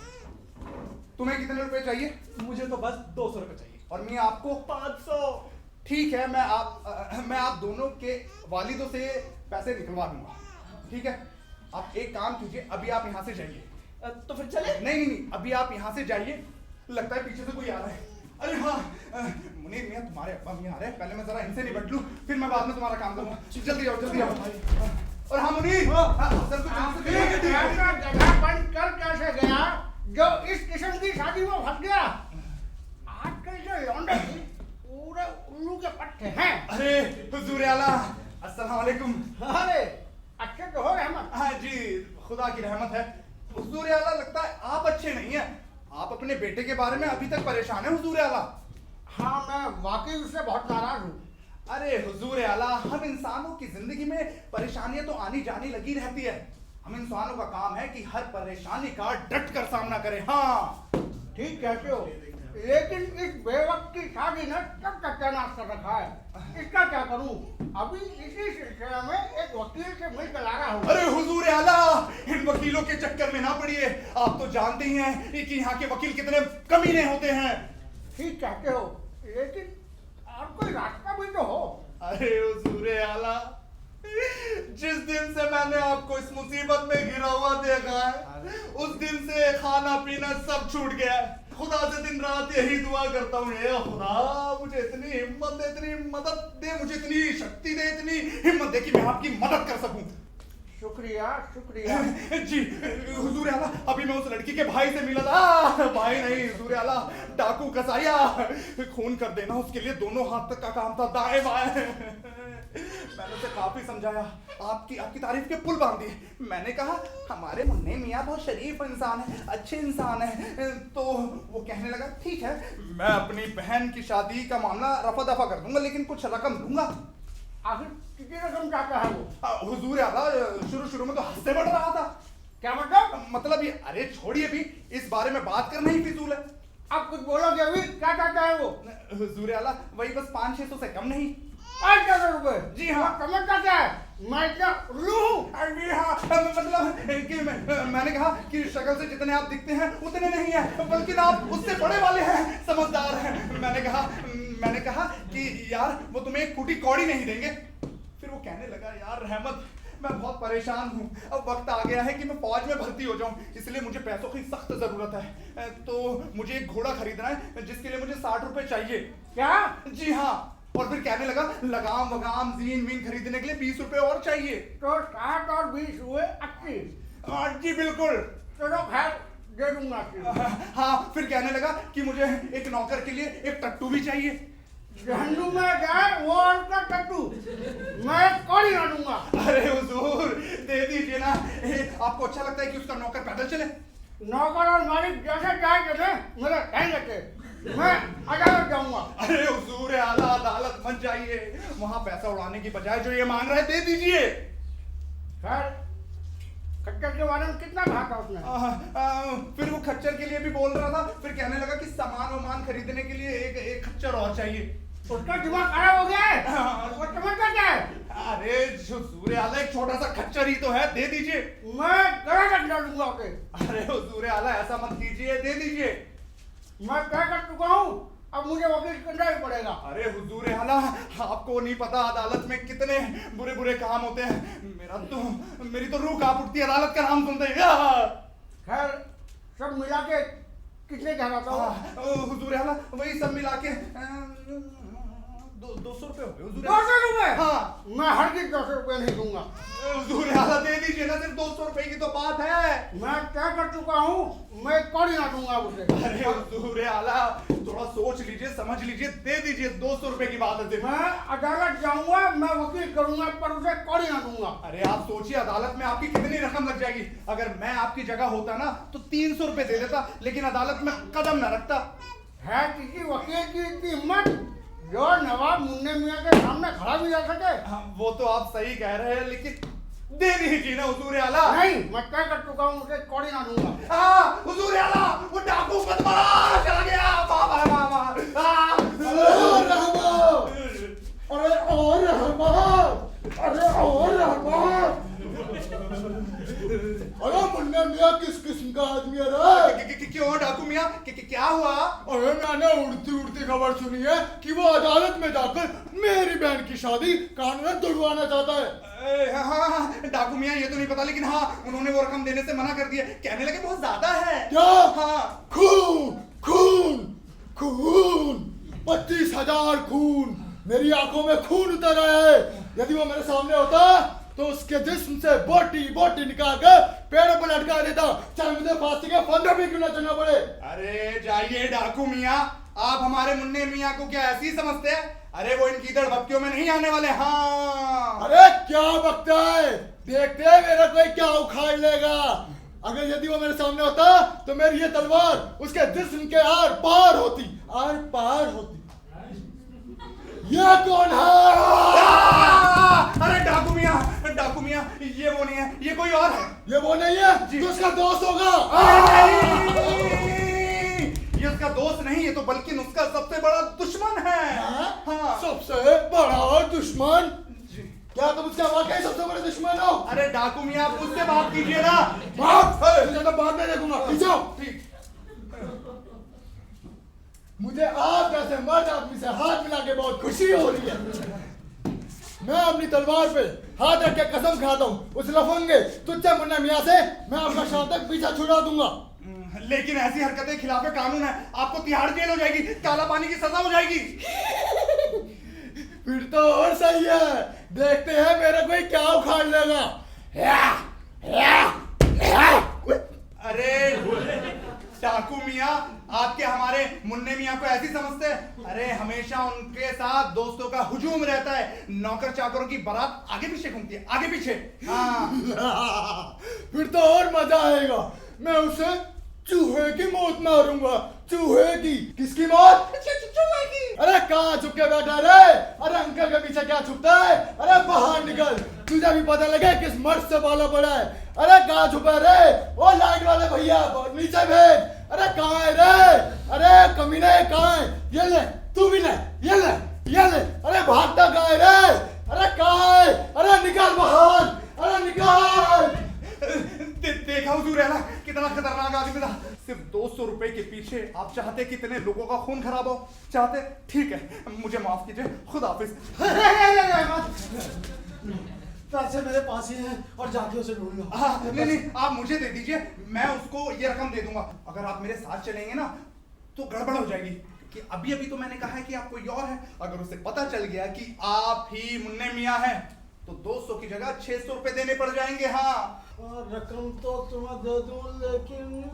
तुम्हें कितने रुपए चाहिए? मुझे तो बस 200 रुपए चाहिए। और मियां आपको? 500। ठीक है, मैं आप दोनों के वालिदों से पैसे निकलवा दूंगा। ठीक है, आप एक काम कीजिए, अभी आप यहाँ से जाइए। तो फिर चले? नहीं, अभी आप यहाँ से जाइए। लगता है पीछे से कोई आ रहा है। अरे हाँ, मुनीर मियां, तुम्हारे अब्बा मियां आ रहे हैं। पहले मैं जरा इनसे निपट लूं, फिर मैं बाद में तुम्हारा काम करूंगा। जल्दी आओ, जल्दी आओ। और हाँ मुनीर, जगह बंद कर कैसे गया जो इस किस्म की शादी में फंस गया? आजकल जो लौंडे पूरे उल्लू के पट्टे हैं। अरे हुजूर आला, अस्सलाम वालेकुम। अरे अच्छे तो हो रहमत। हाँ जी, खुदा की रहमत है। हुजूर आला, लगता है आप अच्छे नहीं हैं। आप अपने बेटे के बारे में अभी तक परेशान हैं हुजूर आला। हाँ, मैं वाकई उससे बहुत नाराज हूँ। अरे हुजूर आला, हम इंसानों की जिंदगी में परेशानियां तो आनी जानी लगी रहती है। हम इंसानों का काम है कि हर परेशानी का डट कर सामना करें। हाँ ठीक कहते हो, लेकिन इस बेवक्त की शादी ने सब सत्यानाश कर रखा है। इसका क्या करूं? अभी इसी सिलसिले में एक वकील से मिल कर लाया हूं। अरे हुजूर आला, इन वकीलों के चक्कर में ना पड़िए। आप तो जानते ही हैं कि यहाँ के वकील कितने कमीने होते हैं। ठीक कहते हो, लेकिन और कोई रास्ता भी तो हो। अरे हुजूर आला, जिस दिन से मैंने आपको इस मुसीबत में घिरा हुआ देखा है, उस दिन से खाना पीना सब छूट गया है। खुदा से दिन रात यही दुआ करता हूँ, हे खुदा मुझे इतनी हिम्मत दे, इतनी मदद दे, मुझे इतनी शक्ति दे, इतनी हिम्मत दे कि मैं आपकी मदद कर सकूं। शुक्रिया शुक्रिया। जी हुजूर आला, अभी मैं उस लड़की के भाई से मिला था। भाई नहीं हुजूर आला, डाकू कसाया। खून कर देना उसके लिए दोनों हाथ तक का काम था, दाएं बाएं। मैंने उसे काफी समझाया, आपकी तारीफ के पुल बांध दिए। मैंने कहा हमारे मुन्ने मियाँ बहुत शरीफ इंसान है, अच्छे इंसान है। तो वो कहने लगा ठीक है, मैं अपनी बहन की शादी का मामला रफा दफा कर दूंगा, लेकिन कुछ रकम दूंगा। आखिर कितनी रकम चाहता है वो? हुजूर आला, शुरू में तो हंसते बढ़ रहा था। क्या मतलब? मतलब ये, अरे छोड़िए भी, इस बारे में बात करना ही फिजूल है। आप कुछ बोलोगे अभी? क्या चाहता है वो? हुजूर आला, वही बस 500-600 से कम नहीं। 500 रुपए? जी हाँ। समझता क्या है, मैं इतना उल्लू हूँ? अरे हाँ, मतलब कि मैंने कहा कि शक्ल से जितने आप दिखते हैं उतने नहीं हैं, बल्कि आप उससे बड़े वाले हैं, समझदार हैं। मैंने कहा कि यार वो तुम्हें एक फूटी कौड़ी नहीं देंगे। फिर वो कहने लगा यार रहमत, मैं बहुत परेशान हूँ। अब वक्त आ गया है कि मैं फौज में भर्ती हो जाऊँ, इसलिए मुझे पैसों की सख्त जरूरत है। तो मुझे एक घोड़ा खरीदना है जिसके लिए मुझे 60 रुपए चाहिए। क्या? जी हाँ। और फिर कहने लगा लगाम वगाम जीन वीन खरीदने के लिए 20 रुपए और चाहिए। तो 60 और 20 हुए 80। जी बिल्कुल। चलो खैर दे दूंगा। हाँ, फिर कहने लगा कि मुझे एक नौकर के लिए एक टट्टू भी चाहिए। झंडू में जाए वो उनका टट्टू, मैं कौड़ी ना दूंगा। अरे हुजूर दे दीजिए ना। आपको अच्छा लगता है कि उसका नौकर पैदल चले? नौकर और मालिक जैसे चाहे चले, मेरा टाइम रखे, मैं अदालत जाऊंगा। अरे हुजूर आला अदालत मत जाइए, वहां पैसा उड़ाने की बजाय जो ये मांग रहा है दे दीजिए। खैर खच्चर के बारे में कितना कहा था उसने? फिर वो खच्चर के लिए भी बोल रहा था, फिर कहने लगा कि सामान वामान खरीदने के लिए एक खच्चर और चाहिए। उसका दिमाग खराब हो गया है, वो समझता क्या है? अरे हुजूर आला एक छोटा सा खच्चर ही तो है, दे दीजिए। मैं गला तक डालूंगा उसे। अरे हुजूर आला ऐसा मत कीजिए, दे दीजिए। मैं क्या कर चुका हूँ, अब मुझे वकील करना ही पड़ेगा। अरे हुजूर आला आपको नहीं पता अदालत में कितने बुरे बुरे काम होते हैं। मेरी तो रूह कांप उठती है अदालत का नाम सुनते ही। खैर सब मिला के कितने कहलाता हूँ? हुजूर आला वही सब मिला के 200 रुपए हो गए हुजूर। 200 रुपए? हाँ। मैं हरगिज 200 रुपए नहीं दूंगा। हुजूर आला दे दीजिए ना, सिर्फ 200 रुपए की तो बात है। मैं क्या कर चुका हूँ, मैं कौड़ी ना दूंगा उसे। अरे हुजूर आला थोड़ा सोच लीजिए, समझ लीजिए, दे दीजिए। 200 रुपए की बात है। मैं अदालत जाऊंगा, मैं वकील करूंगा, पर उसे कौड़ी ना दूंगा। अरे आप सोचिए अदालत में आपकी कितनी रकम लग जाएगी। अगर मैं आपकी जगह होता ना तो 300 रुपए दे देता, लेकिन अदालत में कदम न रखता। है किसी वकील की इतनी हिम्मत जो नवाब मुन्ने मियां के सामने खड़ा भी जा सके? वो तो आप सही कह रहे हैं, लेकिन दे दीजिए ना हुजूर आला। नहीं, मैं क्या कर चुका हूँ, उसे कौड़ी ना दूंगा। हाँ हुजूर आला वो डाकू बदमाश चला गया। वाह वाह वाह वाह। अरे और अरे मुन्ना मियाँ किस किस्म का आदमी है रे? क्यों डाकू मियाँ क्या हुआ? अरे मैंने उड़ती उड़ती खबर सुनी है कि वो अदालत में जाकर मेरी बहन की शादी कानून तोड़वाना चाहता है। हाँ डाकू मियाँ ये तो नहीं पता, लेकिन हाँ उन्होंने वो रकम देने से मना कर दिया, कहने लगे बहुत ज्यादा है। क्या? हाँ। खून खून खून 25,000 खून, मेरी आंखों में खून उतर आया है। यदि वो मेरे सामने होता तो उसके जिस्म से बोटी बोटी निकाल कर पेड़ों पर लटका देता, चाहे मुझे फांसी के फंदे भी क्यों न चलना पड़े। अरे जाइए डाकू मियाँ, आप हमारे मुन्ने मियाँ को क्या ऐसी समझते हैं? अरे वो इन कीचड़ भक्तियों में नहीं आने वाले। हाँ। अरे क्या बकता है, देखते हैं मेरा कोई क्या उखाड़ लेगा। अगर यदि वो मेरे सामने होता तो मेरी ये तलवार उसके जिस्म के आर पार होती। ये कौन है? अरे डाकू मियाँ ये वो नहीं है, ये कोई और है। ये वो नहीं है तो उसका दोस्त होगा। ये उसका दोस्त नहीं, ये तो बल्कि उसका सबसे बड़ा दुश्मन है। हाँ। सबसे बड़ा दुश्मन? क्या तुम उसका वाकई सबसे बड़े दुश्मन हो? अरे डाकू मियाँ आप मुझसे बात कीजिए ना। बात नहीं देखूंगा। ठीक। मुझे आप जैसे मर्द आदमी से हाथ मिला के बहुत खुशी हो रही है। मैं अपनी तलवार पे हाथ रख के कसम खाता हूँ, उस लफंगे तुच्चे मुन्ना मियाँ से मैं अपना शाम तक पीछा छुड़ा दूंगा। लेकिन ऐसी हरकतें खिलाफ कानून है, आपको तिहाड़ जेल हो जाएगी, काला पानी की सजा हो जाएगी। फिर तो और सही है, देखते हैं मेरा कोई क्या उखाड़ लेगा। अरे डाकू मियाँ आपके हमारे मुन्ने मियाँ को ऐसी समझते हैं? अरे हमेशा उनके साथ दोस्तों का हुजूम रहता है, नौकर चाकरों की बारात आगे पीछे घूमती है, आगे पीछे। हाँ। फिर तो और मजा आएगा, मैं उसे चूहे की मौत मारूंगा। चूहे की? किसकी मौत? चूहे की। अरे कहाँ छुप के बैठा रे? अरे अंकल के पीछे क्या छुपता है? अरे बाहर निकल, तुझे भी पता लगे किस मर्द से पाला पड़ा है। अरे कहाँ छुपा रे? ओ लाइट वाले भैया नीचे भेज। अरे कहाँ है रे? अरे कमीने कहाँ है? ये ले, तू भी ले, ये ले, ये ले। अरे भागता कहाँ है रे? अरे कहाँ है? अरे निकल बाहर, अरे निकल। देखा हुजूर है ना कितना खतरनाक आदमी था। सिर्फ 200 रुपए के पीछे आप चाहते कितने लोगों का खून खराब हो? चाहते? ठीक है, मुझे माफ कीजिए, खुदा हाफिज। पैसे मेरे पास ही हैं और जाके उसे ढूंढूंगा। हाँ, नहीं नहीं, आप मुझे दे दीजिए, मैं उसको ये रकम दे दूंगा। अगर आप मेरे साथ चलेंगे ना तो गड़बड़ हो जाएगी, कि अभी अभी तो मैंने कहा है कि आप कोई और है। अगर उसे पता चल गया कि आप ही मुन्ने मियाँ हैं तो 200 की जगह 600 रुपए देने पड़ जाएंगे। हाँ, और रकम तो तुम्हें दे दूं,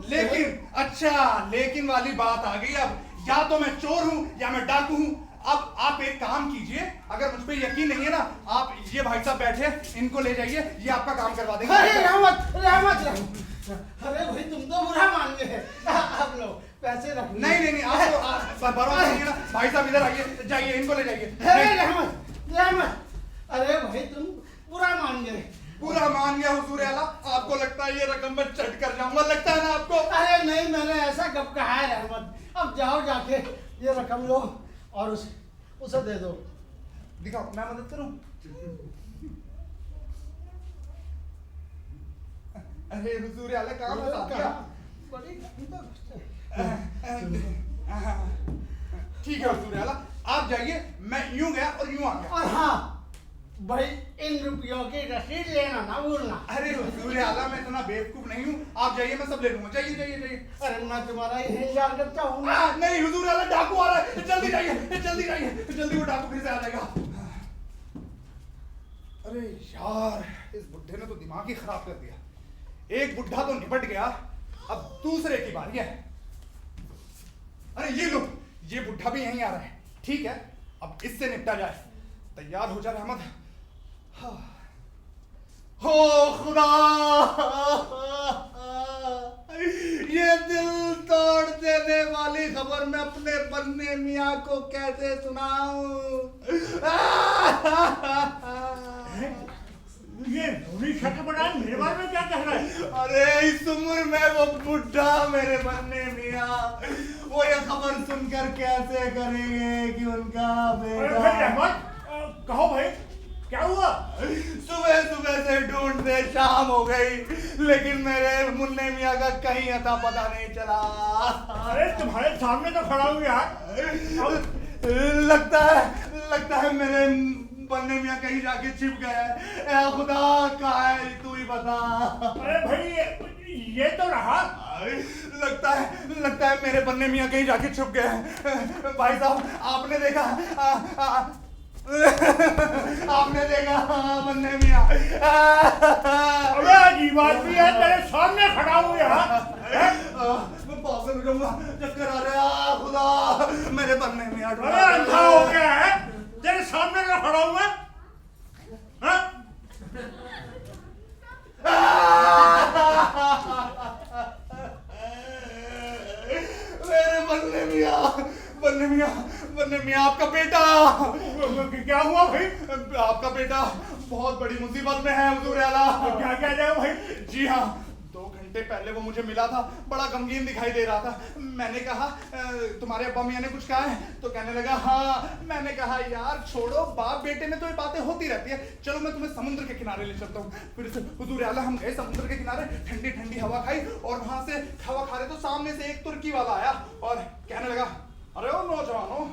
लेकिन अच्छा, लेकिन वाली बात आ गई। अब या तो मैं चोर हूं या मैं डाकू हूं। अब आप एक काम कीजिए, अगर मुझ पे यकीन नहीं है ना, आप ये भाई साहब बैठे, इनको ले जाइए, ये आपका काम करवा देंगे। अरे रहमत, अरे भाई तुम तो बुरा मान गए। आप लोग पैसे रख। नहीं, आप बर्बाद करेंगे ना। भाई साहब इधर आइए, जाइए, इनको ले जाइए। अरे रहमत, अरे भाई तुम बुरा मान गए। पूरा मान गया हुजूर आला। आपको लगता है ये रकम मैं चट कर जाऊंगा, लगता है ना आपको? अरे नहीं, मैंने ऐसा कब कहा है रहमत। अब जाओ, जाके ये रकम लो और उसे दे दो। दिखाओ, मैं मदद करूं? अरे हुजूर आला, काम बता दिया। ठीक है हुजूर आला, आप जाइए, मैं यूं गया और यूं आ गया। और हाँ भाई, इन रुपयों की रसीद लेना ना भूलना। अरे हुजूर आला, मैं इतना बेवकूफ नहीं हूँ। आप जाइए, मैं सब ले लूंगा। जाइए जाइए जाइए। अरे मैं तुम्हारा यही इंतजार करता हूँ ना। नहीं हुजूर आला, डाकू आ रहा है, जल्दी जाइए, जल्दी जाइए, जल्दी, वो डाकू फिर से आ जाएगा। अरे यार, इस बुड्ढे ने तो दिमाग ही खराब कर दिया। एक बुड्ढा तो निपट गया, अब दूसरे की बारी है। अरे ये लो, ये बुड्ढा भी यहीं आ रहा है। ठीक है, अब इससे निपटा जाए। तैयार हो जा रहमत। हाँ। हो खुदा, ये दिल तोड़ देने वाली खबर मैं अपने बन्ने मियाँ को कैसे सुनाऊं? ये नूरी शक्ल बना मेरे बारे में क्या कह रहा है? अरे इस उम्र में वो बुढ़ा मेरे बन्ने मियाँ, वो ये खबर सुनकर कैसे करेंगे कि उनका बेटा। कहो भाई, क्या हुआ? सुबह सुबह से ढूंढते शाम हो गई, लेकिन मेरे मुन्ने मियाँ का कहीं अता पता नहीं चला। अरे तुम्हारे सामने तो खड़ा हूँ यार। लगता है मेरे बन्ने मियाँ कहीं जाके छिप गया है। ए खुदा, कहाँ है तू ही बता। अरे भाई ये तो रहा। लगता है मेरे बन्ने मियाँ कहीं जाके छुप गए हैं। भाई साहब, आपने देखा? आपने देखा बन्ने मियाँ? अबे अजीब आदमी है, तेरे सामने खड़ा हूँ यहाँ। मैं पागल हो जाऊंगा, चक्कर आ रहा है। खुदा, मेरे बन्ने मियाँ। अरे अंधा हो गया है, तेरे सामने तो खड़ा हूँ मैं। मेरे बन्ने मियाँ, आपका बेटा। क्या हुआ भाई? आपका बेटा बहुत बड़ी मुसीबत में है हुजूर आला। क्या कह रहे हो भाई? जी हाँ, 2 घंटे पहले वो मुझे मिला था, बड़ा गमगीन दिखाई दे रहा था। मैंने कहा तुम्हारे अब्बा मियाँ ने कुछ कहा है? तो कहने लगा हाँ। मैंने कहा यार छोड़ो, बाप बेटे में तो ये बातें होती रहती है, चलो मैं तुम्हें समुद्र के किनारे ले चलता हूँ। फिर से हुजूर आला हम गए समुद्र के किनारे, ठंडी ठंडी हवा खाई, और वहां से हवा खा रहे तो सामने से एक तुर्की वाला आया और कहने लगा, अरे ओ नौजवानों,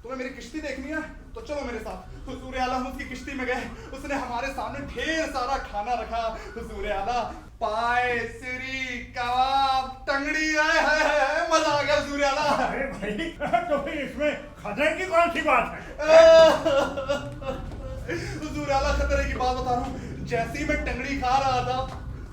तुम्हें मेरी किश्ती देखनी है तो चलो मेरे साथ। हुजूर आला हम उसकी किश्ती में गए, उसने हमारे सामने ढेर सारा खाना रखा। हुजूर आला, पाए, सिरी, कबाब, टंगड़ी, है मजा आ गया हुजूर आला। अरे भाई, तो फिर इसमें खतरे की कौन सी बात है? हुजूर आला, खतरे की बात बता रहा हूँ। जैसे ही मैं टंगड़ी खा रहा था,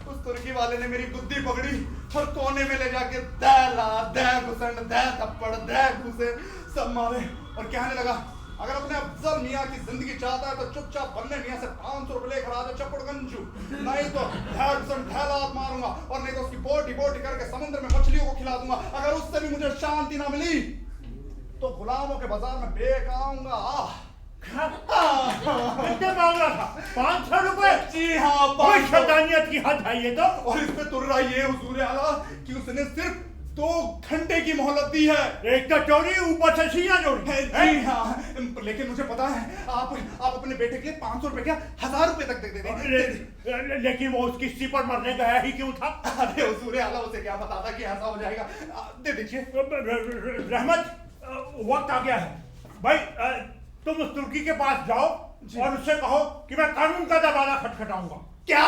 उस तुर्की वाले ने मेरी गुद्दी पकड़ी और कोने में ले जाके दे घुसन, दे थप्पड़, दे घुसे, सब मारे और कहने लगा, अगर अपने अफजल मियाँ की जिंदगी चाहता है तो चुपचाप बन्ने मियाँ से 500 रुपए लेकर आ जा चपड़गंजू, नहीं तो ढेलात मारूंगा, और नहीं तो उसकी बोटी बोटी करके समुद्र में मछलियों को खिला दूंगा। अगर उससे भी मुझे शांति ना मिली तो गुलामों के बाजार में बेच आऊंगा। कितने मांगा था? 500 रुपए? जी हाँ, कोई शैतानियत की हद है ये तो। और इस पे तुर रहा ये हुजूर आला कि उसने सिर्फ 2 घंटे की मोहलत दी है। एक तो चोरी, ऊपर से सियां चोरी। जी हाँ, लेकिन मुझे पता है आप अपने बेटे के लिए 500 रुपए क्या 1000 रुपए तक दे देंगे। लेकिन वो उस किश्ती पर मरने गया ही क्यों था? अरे हुजूर आला, उसे क्या पता था कि ऐसा हो जाएगा। दे दीजिए। रहमत, वक्त आ गया है भाई। तुम उस तुर्की के पास जाओ और उससे कहो कि मैं कानून का दरवाजा खटखटाऊंगा। क्या?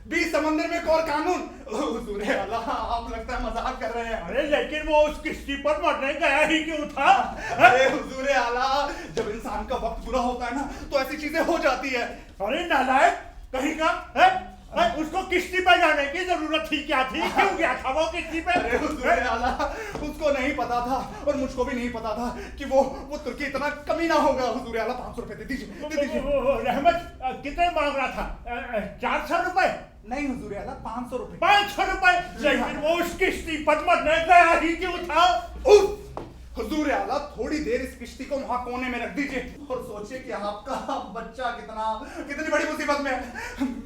20 समंदर में एक और कानून? हुजूर आला, आप लगता है मजाक कर रहे हैं। अरे लेकिन वो उस किश्ती पर मरने गया ही क्यों था? अरे हुजूर आला, जब इंसान का वक्त बुरा होता है ना तो ऐसी चीजें हो जाती है। अरे नालायक कहीं का है? उसको किश्ती पर जाने की जरूरत थी क्या थी? क्यों गया था वो किश्ती पे? अरे हुजूर आला, उसको नहीं पता था और मुझको भी नहीं पता था कि वो तुर्की इतना कमीना होगा। हुजूर आला 500 रुपए दे दीजिए। रहमत कितने मांग रहा था? 400 रुपए? नहीं हुजूर आला, 500 रुपए। 500 रुपए? लेकिन वो उस किश्ती पर मरने गया ही क्यों था? हुजूर आला, थोड़ी देर इस किश्ती को वहां कोने में रख दीजिए और सोचिए कि आपका बच्चा कितनी बड़ी मुसीबत में है।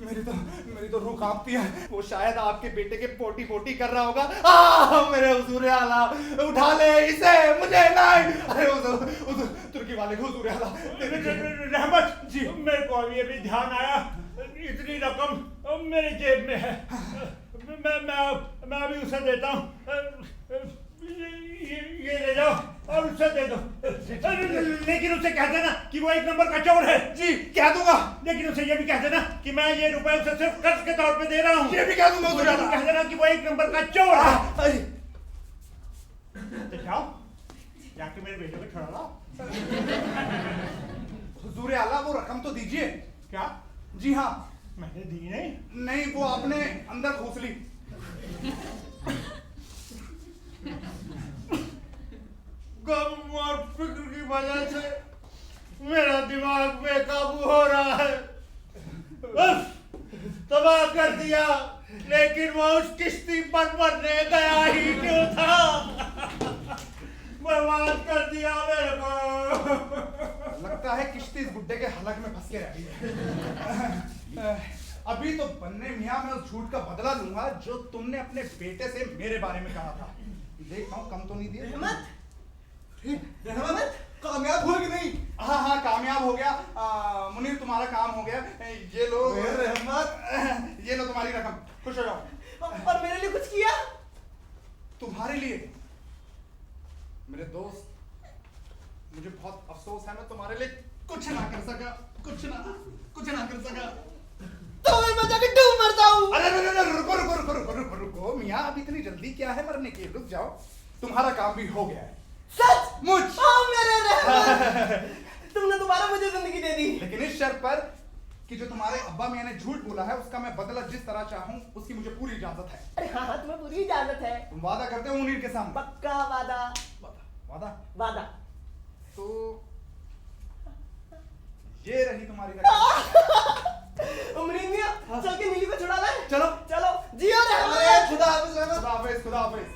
मेरी तो रूह कांपती है। वो शायद आपके बेटे के पोटी पोटी कर रहा होगा। मेरे हुजूर आला, उठा ले इसे, मुझे नहीं। अरे तुर्की वाले को हुजूर आला। रहमत जी, मेरे को अभी ध्यान आया, इतनी रकम मेरे जेब में है। मैं अभी उसे देता हूँ। ये ले जाओ और उससे दे दो। लेकिन उसे कह देना कि वो 1 नंबर का चोर है। जी कह दूंगा। लेकिन उसे ये भी कह देना कि मैं ये रुपए उसे सिर्फ कर्ज के तौर पे दे रहा हूँ। ये भी कह दूंगा। कह देना कि वो 1 नंबर का चोर है। तो जाओ जाके मेरे बेटे को छुड़ा लाओ। हुजूर आला, वो रकम तो दीजिए। क्या? जी हाँ। मैंने दी नहीं। नहीं, वो आपने अंदर घुस ली। गम और फिक्र की वजह से मेरा दिमाग बेकाबू हो रहा है। तबाह कर दिया, लेकिन वो उस किश्ती पर मरने गया ही क्यों था? बर्बाद कर दिया मेरे को। लगता है किश्ती इस गुड्डे के हलक में फंस के रह गई है। अभी तो बन्ने मियां, मैं उस झूठ का बदला लूंगा जो तुमने अपने बेटे से मेरे बारे में कहा था। देखता हूँ कम तो नहीं दिया। रहमत कामयाब हुआ कि नहीं? हाँ, कामयाब हो गया। मुनीर, तुम्हारा काम हो गया। ये लो रहमत, ये लो तुम्हारी रकम। खुश हो जाओ। और मेरे लिए कुछ किया? तुम्हारे लिए मेरे दोस्त, मुझे बहुत अफसोस है, मैं तुम्हारे लिए कुछ ना कर सका। कुछ ना कर सका। तो मैं जाके डूब मरता हूँ। अरे रुको मियाँ, अब इतनी जल्दी क्या है मरने की? रुक जाओ, तुम्हारा काम भी हो गया है। सचमुच? मेरे रहमत, तुमने दोबारा मुझे जिंदगी दे दी। लेकिन इस शर्त पर कि जो तुम्हारे अब्बा मियाँ ने झूठ बोला है उसका मैं बदला जिस तरह चाहूँ उसकी मुझे पूरी इजाजत है। अरे हाँ, तुम्हें पूरी इजाजत है। तुम वादा करते हो मुनीर के सामने? पक्का वादा। वादा। तो ये रही तुम्हारी रकम। मुनीर मियाँ, चल के नीली को छुड़ा लाए। चलो जियो रहमत। खुदा हाफिज। खुदा हाफिज।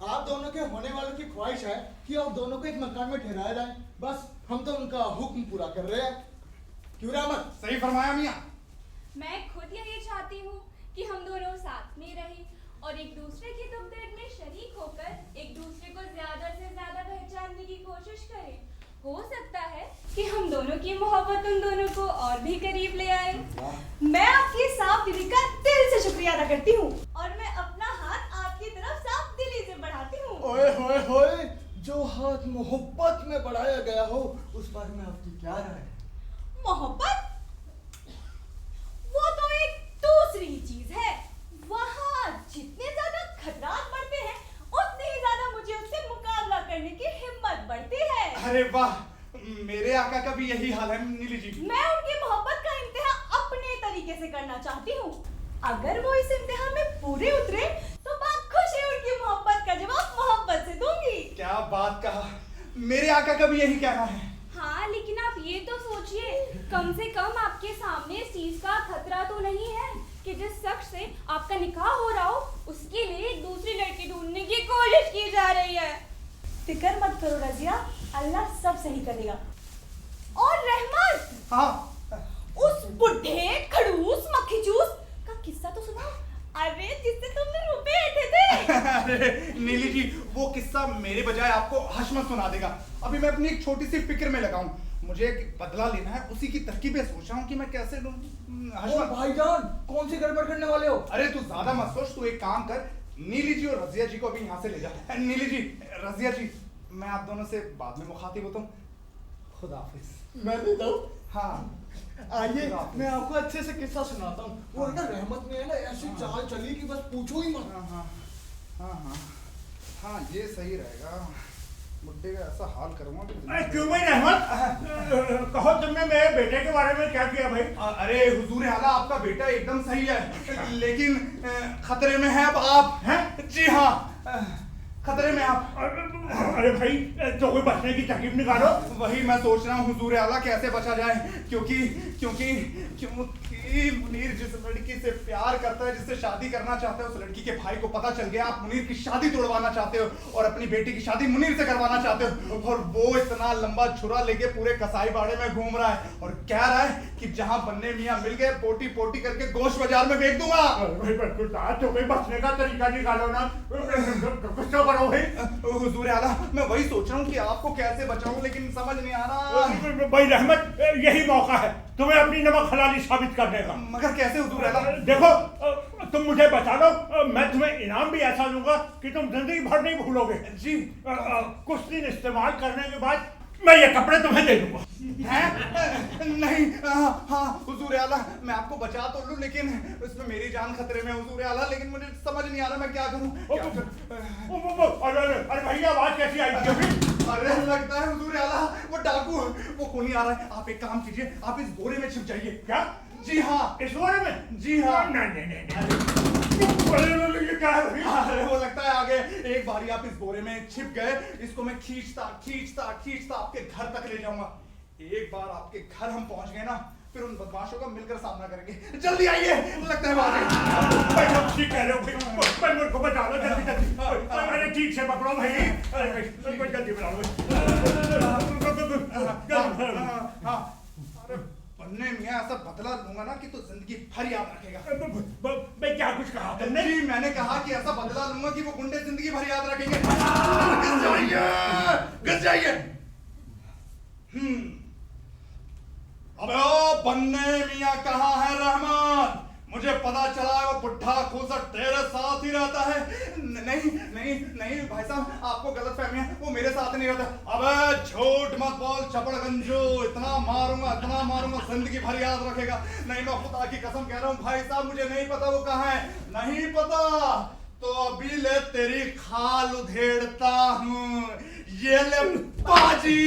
आप दोनों के होने वालों की ख्वाहिश है कि आप दोनों को एक मकान में ठहराया जाए। बस हम तो उनका हुक्म पूरा कर रहे हैं। क्यों रहमत? सही फरमाया मियाँ। मैं खुद यही चाहती हूँ कि हम दोनों साथ में रहें और एक दूसरे के दुख दर्द में शरीक होकर एक दूसरे को ज्यादा से ज्यादा पहचानने की कोशिश करें। हो सकता है कि हम दोनों की मोहब्बत उन दोनों को और भी करीब ले आए। मैं आपकी साफ दिली का दिल से शुक्रिया अदा करती हूँ और मैं अपना हाथ आपकी तरफ साफ दिली से बढ़ाती हूँ। होए होए होए, जो हाथ मोहब्बत में बढ़ाया गया हो उस बारे में आपकी क्या राय है? मोहब्बत वो तो एक दूसरी चीज है। वहाँ जितने ज्यादा खतरात बढ़ते हैं उतने ही ज्यादा मुझे उससे मुकाबला करने की हिम्मत बढ़ती है। अरे वाह, मेरे आका का भी यही हाल है नीली जी। मैं उनकी मोहब्बत का इम्तिहान अपने तरीके से करना चाहती हूँ। अगर वो इस इम्तिहान में पूरे उतरे तो खुशी उनकी मोहब्बत का जवाब मोहब्बत से दूंगी। क्या बात कहा, मेरे आका का भी यही कहना है। हाँ, लेकिन आप ये तो सोचिए, कम से कम आपके सामने इस चीज का खतरा तो नहीं है कि जिस शख्स से आपका निकाह हो रहा हो उसके लिए एक दूसरी लड़की ढूंढने की कोशिश की जा रही है। फिक्र मत करो रजिया, अल्लाह सब सही करेगा। और रहमत, हाँ, उस बुढ़े खड़ूस मक्खीचूस का किस्सा तो सुनाओ। अरे जिससे तुमने रुपए ऐंठे थे। अरे नीली जी, वो किस्सा मेरे बजाय आपको हशमत सुना देगा। अभी मैं अपनी एक छोटी सी फिक्र में लगा हूँ, मुझे एक बदला लेना है, उसी की तरकीबें सोच रहा हूँ कि मैं कैसे लूँ। ओ भाईजान, कौन सी गड़बड़ करने वाले हो? अरे तू ज्यादा मत सोच, तू एक काम कर, नीली जी और रजिया जी को अभी यहाँ से ले जा। नीली जी, रजिया जी, मैं आप दोनों से बाद में मुखातिब होता हूँ। खुदा हाफिज। मैं देता हूँ। हाँ, आइए मैं आपको अच्छे से किस्सा सुनाता हूँ। वो है ना, रहमत में है ना ऐसी चाल चली कि बस पूछो ही मत। हाँ हाँ हाँ हाँ हाँ, ये सही रहेगा। बुड्ढे का ऐसा हाल करूँगा कि क्यों भाई रहमत, कहो तुमने मेरे बेटे के बारे में क्या किया भाई? अरे हुजूर आला, आपका बेटा एकदम सही है, लेकिन खतरे में है अब आप। हैं? जी हाँ, खतरे में आप। अरे भाई, तो कोई बचने की तरकीब निकालो। वही मैं सोच रहा हूँ हुजूर आला, कैसे बचा जाए, क्योंकि क्योंकि क्योंकि मुनीर जिस लड़की से प्यार करता है, जिससे शादी करना चाहता है, उस लड़की के भाई को पता चल गया आप मुनीर की शादी तोड़वाना चाहते हो और अपनी बेटी की शादी मुनीर से करवाना चाहते हो। और वो इतना लंबा छुरा लेके पूरे कसाई बाड़े में घूम रहा है और कह रहा है कि जहाँ बन्ने मियाँ मिल गए पोटी पोटी करके गोश्त बाजार में बेच दूंगा। तो कोई बचने का तरीका निकालो ना, कुछ तो करो भाई। हुजूर आला, मैं वही सोच रहा हूँ कि आपको कैसे बचाऊं, लेकिन समझ नहीं आ रहा। भाई रहमत, यही मौका है तुम्हें अपनी नमक हलाली साबित करने का। मगर कैसे हुजूर आला? देखो, तुम मुझे बचा लो, मैं तुम्हें इनाम भी ऐसा दूंगा कि तुम जिंदगी भर नहीं भूलोगे। जी। कुछ दिन इस्तेमाल करने के बाद मैं ये कपड़े तुम्हें दे दूंगा। हैं? नहीं, हाँ हुजूर आला, मैं आपको बचा तो लूं, लेकिन इसमें मेरी जान खतरे में हुजूर आला, लेकिन मुझे समझ नहीं आ रहा मैं क्या करूं। अरे भैया, आवाज कैसी आई थी अभी? अरे लगता है हुजूर आला वो डाकू, वो खूनी आ रहा है। आप एक काम कीजिए, आप इस बोरे में छिप जाइए। क्या? जी हाँ, इस बोरे में? जी हाँ। नहीं। ये क्या है भाई? अरे वो लगता है आगे। एक बारी आप इस बोरे में छिप गए, इसको मैं खींचता खींचता खींचता आपके घर तक ले जाऊंगा। एक बार आपके घर हम पहुंच गए ना, फिर उन बदमाशों का मिलकर सामना करेंगे। जल्दी आइए, लगता है भाई हम ठीक कह रहे हो भाई, मुझको बचा लो जल्दी जल्दी। अरे ठीक से पकड़ो भाई, अरे जल्दी बचा लो। अरे बन्ने मियाँ, ऐसा बदला लूंगा ना कि तो जिंदगी भर याद रखेगा। मैं क्या कुछ कहा तुमने? जी, मैंने कहा कि ऐसा बदला लूंगा कि वो गुंडे जिंदगी भर याद रखेंगे। घुस जाइए। अबे ओ बन्ने मियाँ, कहाँ है रहमान? मुझे पता चला है वो बुढ़ा खूसट तेरे साथ ही रहता है। नहीं नहीं नहीं भाई साहब, आपको गलतफहमी है, वो मेरे साथ नहीं रहता। अबे झूठ मत बोल चपड़गंजू, इतना मारूंगा जिंदगी भर याद रखेगा। नहीं, मैं खुदा की कसम कह रहा हूँ भाई साहब, मुझे नहीं पता वो कहाँ है। नहीं पता तो अभी ले तेरी खाल उधेड़ता हूँ। ये ले बाजी,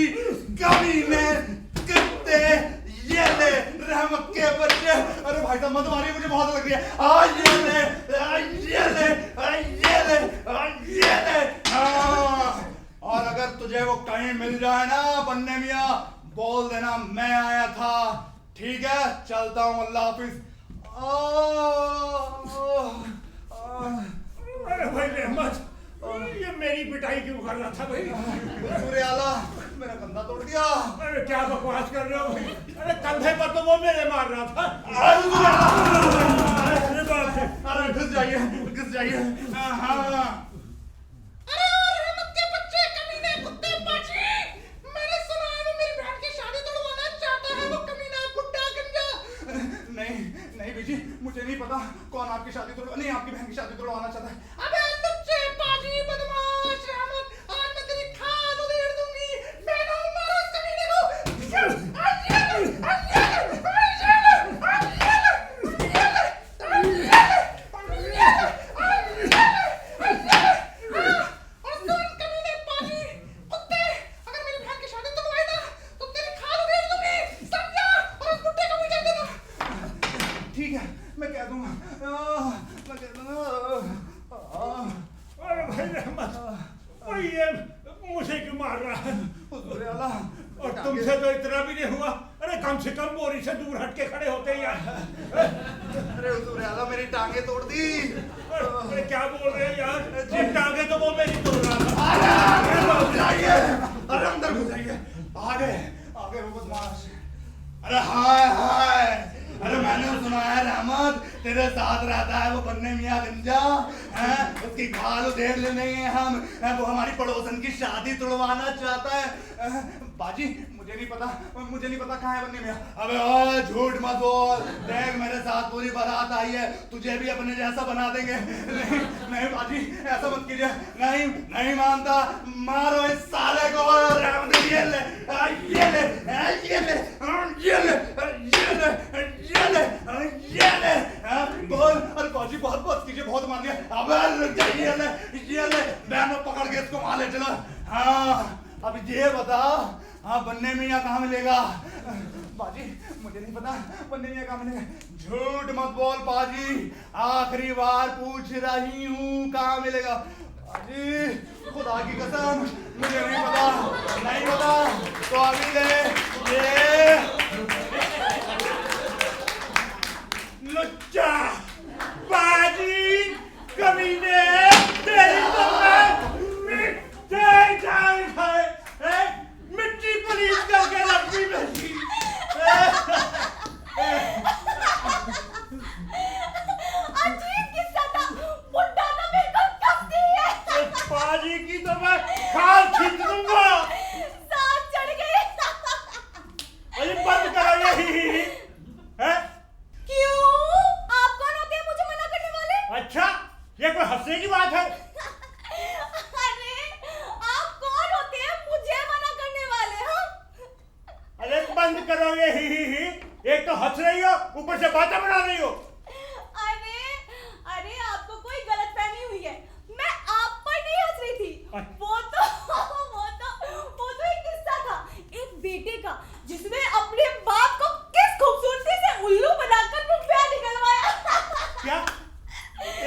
कमीने, कुत्ते, ये ले रहमत के बच्चे। अरे भाई साहब मत मारिए, मुझे बहुत लग रही है। ये ले, ये ले, ये ले, ये ले। और अगर तुझे वो कहीं मिल जाए ना बन्ने मियाँ, बोल देना मैं आया था। ठीक है, चलता हूँ, अल्लाह हाफिज। अरे भाई रहमत, ये मेरी पिटाई क्यों कर रहा था भाई? हुजूर आला, मेरा कंधा तोड़ दिया। अरे क्या बकवास कर रहे हो भाई? अरे कंधे पर तो वो मेरे मार रहा था। अरे घुस जाइए। हाँ। अरे और रहमत के बच्चे, कमीने, कुत्ते, बाजी, मैंने सुना है वो मेरी बहन की शादी तोड़वाना चाहता है, वो कमीना बुड्ढा गंजा। नहीं बीजी, मुझे नहीं पता कौन आपकी शादी तोड़वा, नहीं आपकी बहन की शादी तोड़वाना चाहता है। अबे लुच्चे, बाजी, बदमाश, रहमत अरे भाई रहमत, भाई ये मुझे क्यों मार रहा है? और तुमसे तो इतना भी नहीं हुआ। अरे कम से कम बोरी से दूर हट के खड़े होते यार। अरे हुजूर आला मेरी टांगे तोड़ दी। अरे क्या बोल रहे हैं यार? जी टांगे तो वो मेरी तोड़ रहा था। अरे अंदर घुस जाइए। आगे आगे वो बदमाश। अरे हाय हाय, अरे मैंने सुना है रहमत तेरे साथ रहता है वो बन्ने मियाँ गंजा है, उसकी खाल उधेड़ ले नहीं है हम, वो हमारी पड़ोसन की शादी तुड़वाना चाहता है। बाजी मुझे नहीं पता कहाँ है बन्ने मियाँ। अबे ओए झूठ मत बोल, देख मेरे साथ पूरी बारात आई है, तुझे भी अपने जैसा बना देंगे। नहीं नहीं बाजी ऐसा मत कीजिए, नहीं नहीं मानता, मारो इस साले को। ये ले ये ले ये ले ये ले ये ले ये ले बोल। अरे बाजी बहुत बहुत कीजिए, बहुत मान लिया। अबे रुक जाइए, ये ले मैं पकड़ के इसको वहां ले चला। हाँ अब ये बता, हाँ बन्ने मियाँ कहाँ मिलेगा? बाजी मुझे नहीं पता बन्ने मियाँ कहाँ मिलेगा। झूठ मत बोल बाजी, आखिरी बार पूछ रही हूँ कहाँ मिलेगा। बाजी खुदा की कसम मुझे नहीं पता, नहीं पता तो अभी ले ये लुच्चा बाजी कमीने तेरी तो मैं मिट्टी जान खाए, मिट्टी पलीत करके रखी बैठी। अजीब किस्सा था, बुड्ढा तो बिल्कुल कस्ती है। बाजी की तो मैं खाल खींच दूंगा। सांस चढ़ गई। अरे बंद करो ये है? क्यों? आप कौन होते हैं मुझे मना करने वाले? अच्छा ये कोई हंसने की बात है? अरे आप कौन होते हैं मुझे मना करने वाले? हाँ? अरे बंद करो ये एक तो हंस रही हो, ऊपर से बातें बना रही हो। अरे अरे आपको कोई गलतफहमी हुई है, मैं आप पर नहीं हंस रही थी। वो तो एक किस्सा था एक बेटे का जिसने अपने बाप को किस खूबसूरती से उल्लू बनाकर रुपया निकलवाया। क्या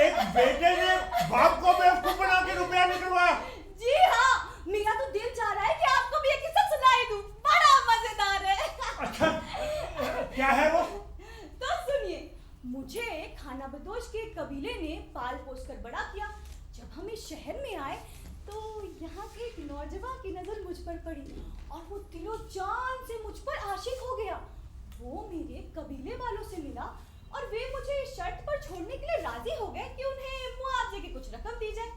एक बेटे ने बाप को बेवकूफ बना के रुपया निकलवाया? जी हाँ, मेरा तो दिल चाह रहा है कि आपको भी एक किस्सा सुनाई दूं, बड़ा मजेदार है। अच्छा क्या है वो? तो सुनिए, मुझे खाना बदोश के कबीले ने पाल पोस कर बड़ा किया। जब हम इस शहर में आए तो यहाँ के एक नौजवान की नजर मुझ पर पड़ी और वो दिलो जान से मुझ पर आशिक हो गया। वो मेरे कबीले वालों से मिला और वे मुझे इस शर्त पर छोड़ने के लिए राजी हो गए कि उन्हें मुआवजे की कुछ रकम दी जाए।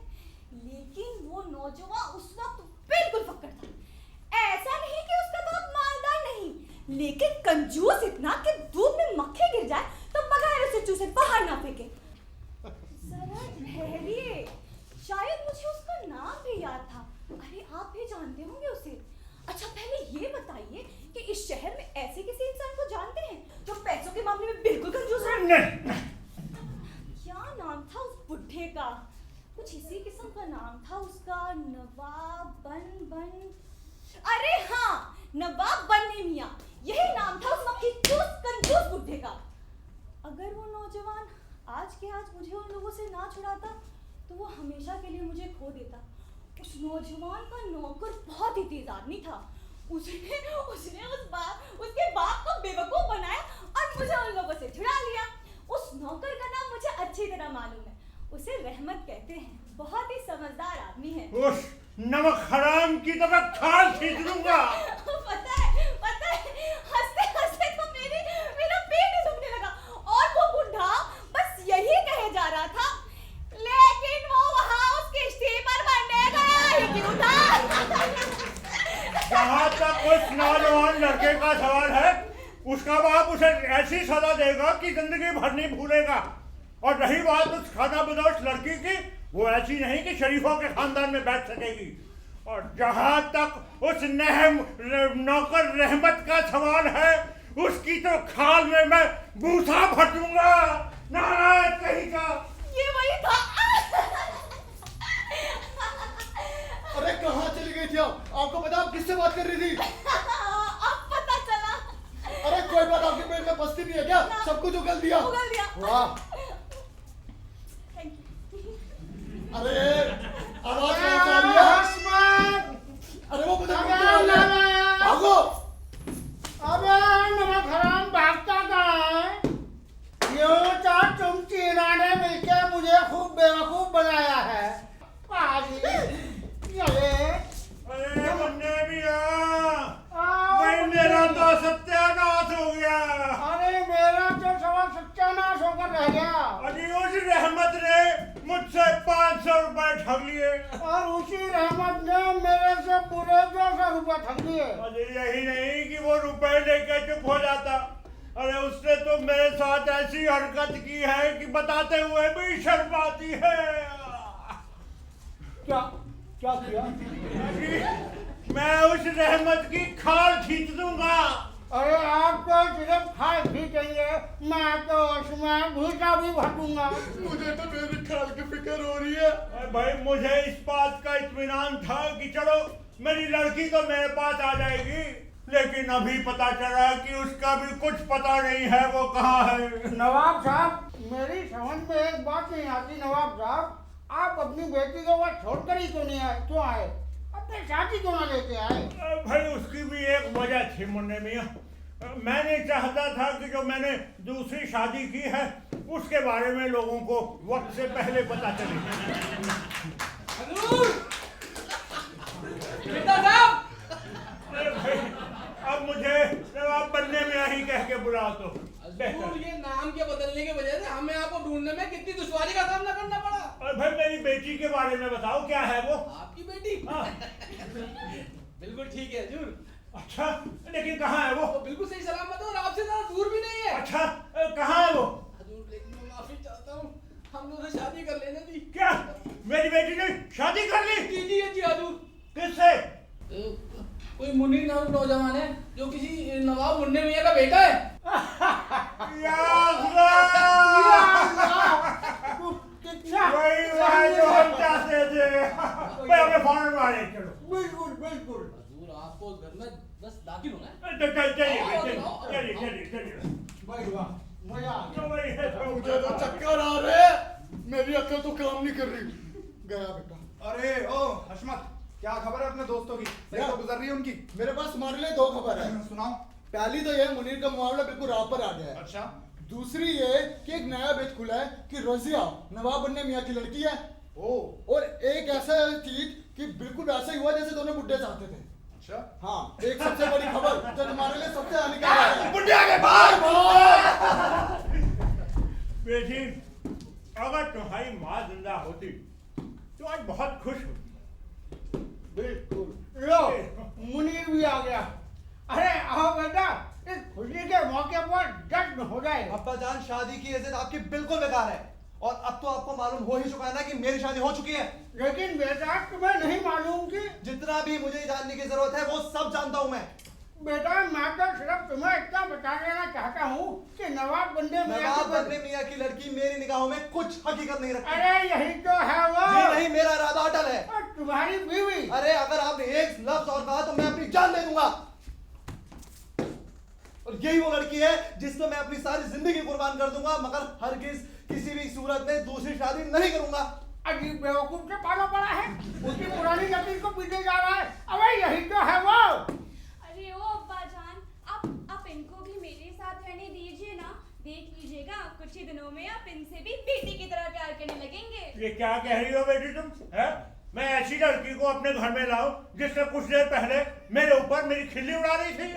लेकिन वो नौजवान उस वक्त बिल्कुल फक्कर था। ऐसा नहीं कि उसका बाप मालदार नहीं, लेकिन कंजूस इतना कि दूध में मक्खी गिर जाए तो बगैर उसे चूसे बाहर ना फेंके। जरा ठहरिए, शायद मुझे उसका नाम भी याद था। अरे आप भी जानते होंगे उसे। अच्छा पहले ये बताइए कि इस शहर में ऐसे किसी इंसान को जानते हैं जो पैसों के मामले में बिल्कुल कंजूस है? क्या नाम था उस बुढ़े का? कुछ इसी किस्म का नाम था उसका, नवाब बन। अरे हाँ, नवाब बन्ने मियाँ, यही नाम था उस कंजूस बुढ़े का। अगर वो नौजवान आज के आज मुझे उन लोगों से ना छुड़ाता तो वो हमेशा के लिए मुझे खो देता। उस नौजवान का नौकर बहुत ही तेज आदमी था। उसने उसके बाप को बेवकूफ बनाया और मुझे उन लोगों से छुड़ा लिया। उस नौकर का नाम मुझे अच्छी तरह मालूम है, उसे रहमत कहते हैं। बहुत ही समझदार आदमी है। उस नमक हराम की तो मैं खाल खींच दूंगा। पता है हंसते हंसते तो मेरा पेट ही दुखने लगा। और वो बुढ़ा बस यही कहे जा रहा था, लेकिन वो वहाँ उस किश्ती पर बनने गया ही क्यों था? जहाँ तक उस नौजवान लड़के का सवाल है, उसका बाप उसे ऐसी सजा देगा कि जिंदगी भर नहीं भूलेगा। और रही बात उस खाना बदोश लड़की की, वो ऐसी नहीं कि शरीफों के खानदान में बैठ सकेगी। और जहाँ तक उस नौकर रहमत का सवाल है, उसकी तो खाल में मैं भूसा भर दूंगा। नाराज कहीं का। ये वही था। अरे कहाँ चली गई थी आप? आपको पता आप किससे बात कर रही थी? अब पता चला। अरे कोई बात, आपके पेट में पस्ती भी है क्या? सब कुछ उगल दिया। उगल दिया। वाह, अरे आवाज कहाँ से आ रही है? हसमत अरे वो मुझे अबे ढूंढने वाले हैं। नालायक! भागो। अबे नमक हराम भागता कहाँ है? यूं तो तुम तीनों ने मिलकर मुझे खूब बेवकूफ बनाया है। पाजी, ये अरे मुन्ने मिया, भाई मेरा तो सत्यानाश हो गया। अरे मेरा तो सवाल सत्यानाश होकर रह गया। अजी उस रहमत ने मुझसे 500 रुपए ठग लिए। और उसी रहमत ने मेरे से पूरे 200 रुपए ठग लिए। अरे यही नहीं कि वो रुपए लेके चुप हो जाता, अरे उसने तो मेरे साथ ऐसी हरकत की है कि बताते हुए भी शर्म आती है। क्या क्या किया? अजी मैं उस रहमत की खाल खींच दूंगा। अरे आप तो सिर्फ खाल खींचेंगे, मैं तो उसमें भूसा भी भर दूंगा। मुझे तो मेरी खाल की फिक्र हो रही है। अरे भाई मुझे इस बात का इत्मीनान था कि चलो मेरी लड़की तो मेरे पास आ जाएगी, लेकिन अभी पता चला कि उसका भी कुछ पता नहीं है वो कहाँ है। नवाब साहब, मेरी समझ में एक बात नहीं आती। नवाब साहब, आप अपनी बेटी को वहाँ छोड़कर ही क्यों नहीं आए? क्यों आए? अपने शादी क्यों ना लेके आए? भाई उसकी भी एक वजह थी मुन्ने मियाँ। मैंने चाहता था कि जो मैंने दूसरी शादी की है उसके बारे में लोगों को वक्त से पहले पता चले। हजूर! बेटा साहब! अरे भाई अब मुझे नवाब बनने में ही कह के बुलाओ तो हजूर, ये नाम के बदलने की वजह से हमें आपको ढूंढने में कितनी दुश्वारी का सामना करना पड़ा। और भाई मेरी बेटी के बारे में बताओ, क्या है वो? आपकी बेटी? हाँ। बिल्कुल ठीक है हजूर। अच्छा लेकिन कहाँ है वो? वो बिल्कुल सही सलामत है और आपसे ज्यादा दूर भी नहीं है। अच्छा कहाँ है वो? हजूर लेकिन मैं माफी चाहता हूँ, हम दोनों शादी कर लेने दी। क्या मेरी बेटी ने शादी कर ली? जी हजूर। किससे? कोई मुनीर नाम नौजवान है जो किसी नवाब मुन्ने मियाँ का बेटा है। या वही बात जो हम चाहते थे। भाई हमें फौरन मारे चलो। बिल्कुल बिल्कुल। हजूर आपको उस घर में बस दाखिल होना है। चलिए। भाई वाह, मजा आ गया। मुझे तो चक्कर आ रहे हैं, मेरी अक्ल तो काम नहीं कर रही। गया बेटा। अरे ओ हशमत, क्या खबर है अपने दोस्तों की? सही तो गुजर रही है उनकी? मेरे पास तुम्हारे लिए दो खबर है। सुनाओ। पहली तो ये मुनीर का मामला बिल्कुल राह पर आ गया है। अच्छा। दूसरी ये कि एक नया बेच खुला है कि रजिया नवाब बनने मियाँ की लड़की है। ओ और एक ऐसा चीज कि बिल्कुल वैसा ही हुआ जैसे दोनों बुड्ढे चाहते थे। अच्छा। हाँ, एक सबसे बड़ी खबर जो तुम्हारे लिए सबसे हानिकारक है। बुढ़िया के भाई बेटी, अगर तुम्हारी माँ जिंदा होती तो आज बहुत खुश होती। बिल्कुल। लो, मुनीर भी आ गया। अरे आओ बेटा, इस खुशी के मौके पर जश्न हो जाए। अब्बा जान, शादी की इज्जत आपकी बिल्कुल बेकार है और अब तो आपको मालूम हो ही चुका है ना कि मेरी शादी हो चुकी है। लेकिन बेटा तुम्हें नहीं मालूम कि जितना भी मुझे जानने की जरूरत है वो सब जानता हूँ मैं। बेटा मैं तो सिर्फ तुम्हें इतना बता देना चाहता हूँ कि नवाब बनने नवाब बनने मियाँ की लड़की मेरी निगाहों में कुछ हकीकत नहीं रखती। अरे यही तो है वो। जी नहीं, मेरा इरादा अटल है। और तुम्हारी बीवी। अरे अगर आपने एक लफ्ज और कहा तो मैं अपनी जान दे दूंगा। और यही वो लड़की है जिसको मैं अपनी सारी जिंदगी कुर्बान कर दूंगा, मगर हरगिज किसी भी सूरत में दूसरी शादी नहीं करूंगा। अजीब बेवकूफ से पाला पड़ा है, उसकी पुरानी लड़की को पीटे जा रहा है। अबे यही तो है वो। अरे ओ अब्बा जान, आप इनको भी मेरे साथ रहने दीजिए ना। देख लीजिएगा कुछ ही दिनों में आप इनसे भी बेटी की तरह प्यार करने लगेंगे। ये क्या कह रही हो बेटी तुम? है मैं ऐसी लड़की को अपने घर में लाऊं जिसने कुछ देर पहले मेरे ऊपर मेरी खिल्ली उड़ा रही थी?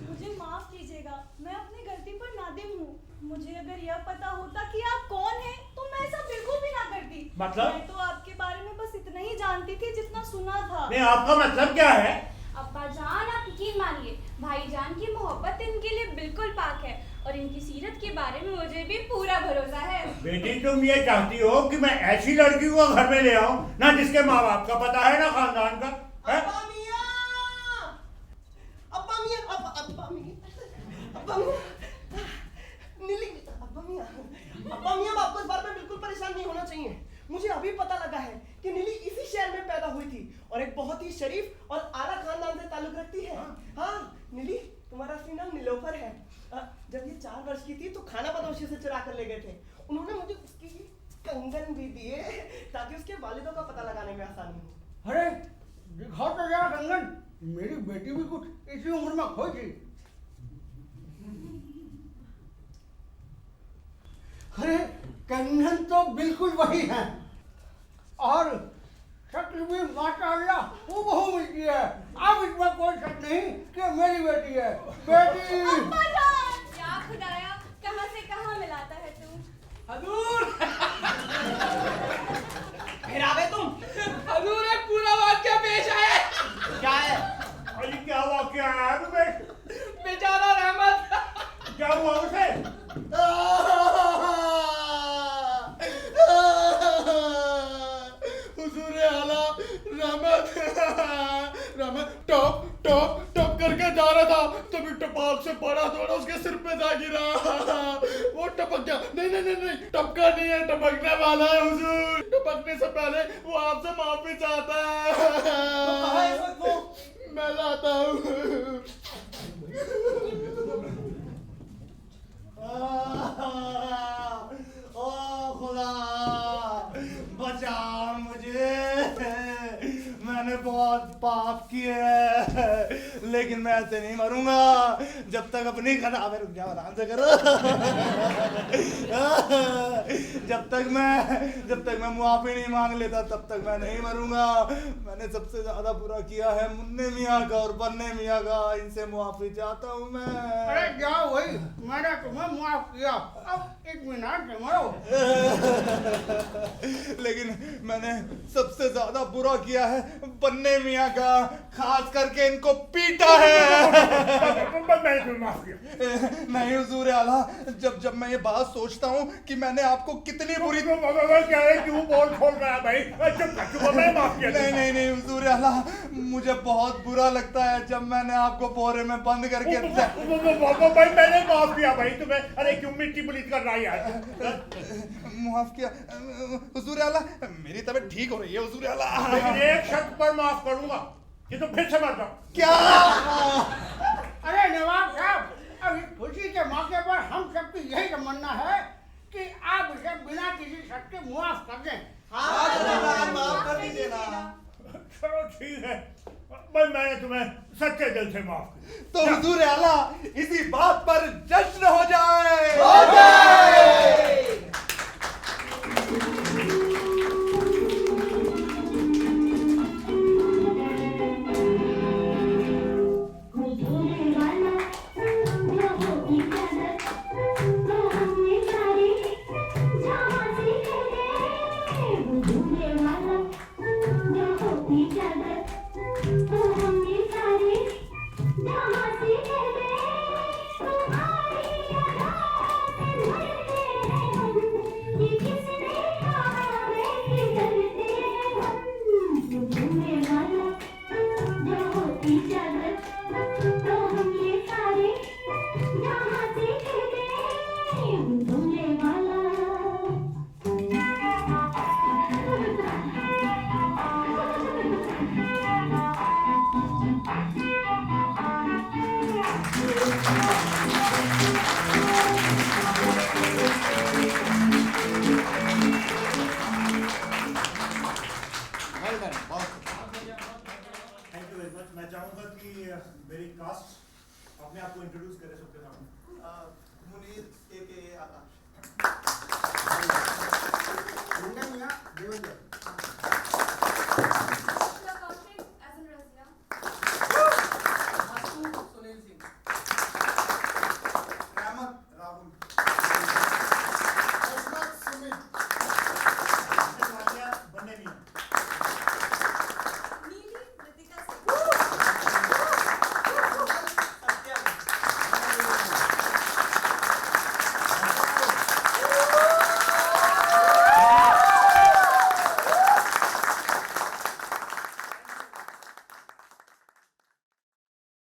मुझे माफ कीजिएगा, मैं अपनी गलती पर नादिम हूँ। मुझे अगर यह पता होता कि आप कौन हैं तो मैं ऐसा बिल्कुल भी ना करती। मतलब? मैं तो आपके बारे में बस इतना ही जानती थी जितना सुना था। नहीं, आपका मतलब क्या है? अब्बा जान आप यकीन मानिए, भाईजान की मोहब्बत इनके लिए बिल्कुल पाक है और इनकी सीरत के बारे में मुझे भी पूरा भरोसा है। बेटी तुम ये चाहती हो कि मैं ऐसी लड़की को घर में ले आऊं ना जिसके माँ बाप का पता है ना खानदान का? है? अब्बा मियाँ आपको इस बारे में बिल्कुल परेशान नहीं होना चाहिए। मुझे अभी पता लगा है कि नीली इसी शहर में पैदा हुई थी और एक बहुत ही शरीफ और आला खानदान से ताल्लुक रखती है। हाँ नीली, तुम्हारा असली नाम नीलोफर है। जब ये 4 वर्ष की थी तो खाना बदोशी से चुरा कर ले गए थे। उन्होंने मुझे उसकी कंगन कंगन भी दिए ताकि उसके वालिदों का पता लगाने में आसानी हो। अरे दिखाओ तो जरा कंगन, मेरी बेटी भी कुछ इसी उम्र में खोई थी। अरे कंगन तो बिल्कुल वही है और शक्ल भी माशाअल्लाह हूबहू मिलती है। अब इसमें कोई शक नहीं कि मेरी बेटी है। बेटी अब्बा जान, क्या खुदाया, कहां से कहां मिलाता है तू। हजूर फिर आ गए तुम। हजूर एक पूरा वाक्य पेश आया। क्या है? अरे क्या वाकया है तुम्हें? बेचारा रहमत, क्या हुआ उसे? हुजूर आला रहमत टॉप टॉप टॉप करके जा रहा था, तभी टपाक से बड़ा थोड़ा उसके सिर पे जा गिरा। वो टपक गया। नहीं टपका नहीं है, टपकने वाला है हुजूर। टपकने से पहले वो आपसे माफी चाहता है। तो कहाँ है इस वक्त वो? मैं लाता हूँ। ओ खुदा बचा मुझे, मैंने बहुत पाप किए हैं लेकिन मैं ऐसे नहीं मरूंगा जब तक अपनी खता में रुक जाओ, आराम से करो। जब तक मैं मुआफी नहीं मांग लेता तब तक मैं नहीं मरूंगा। मैंने सबसे ज्यादा बुरा किया है मुन्ने मियाँ का और बन्ने मियाँ का, इनसे मुआफी चाहता हूँ मैं। अरे जाओ भाई, मैंने तुम्हें माफ किया, अब एक मिनट से मरो। लेकिन मैंने सबसे ज्यादा बुरा किया है बन्ने मियाँ का, खास करके इनको पीटा है। मैंने तुम्हें माफ किया। नहीं हुजूर आला, जब मैं ये बात सोचता हूँ कि मैंने आपको कितनी बुरी क्या है, क्यों बोल खोल रहा है भाई? चुप मैंने माफ किया। नहीं हुजूर आला, मुझे बहुत बुरा लगता है जब मैंने आपको बोरे में बंद करके भाई मैंने माफ किया भाई तुम्हें। अरे क्यों मिट्टी पुलिस कर रहा है यार? माफ किया हुजूर आला, मेरी तबीयत ठीक हो रही है हुजूर आला। लेकिन एक शर्त पर माफ करूंगा कि तुम फिर से मर जाओ। क्या? अरे नवाब साहब, अब इस खुशी के मौके पर हम सबकी यही तमन्ना है कि आप इसे बिना किसी शर्त के मुआफ कर दें। हाँ माफ कर दीजिए ना। चलो ठीक है भाई, मैंने तुम्हें सच्चे दिल से माफ किया। तो हुजूर आला, इसी बात पर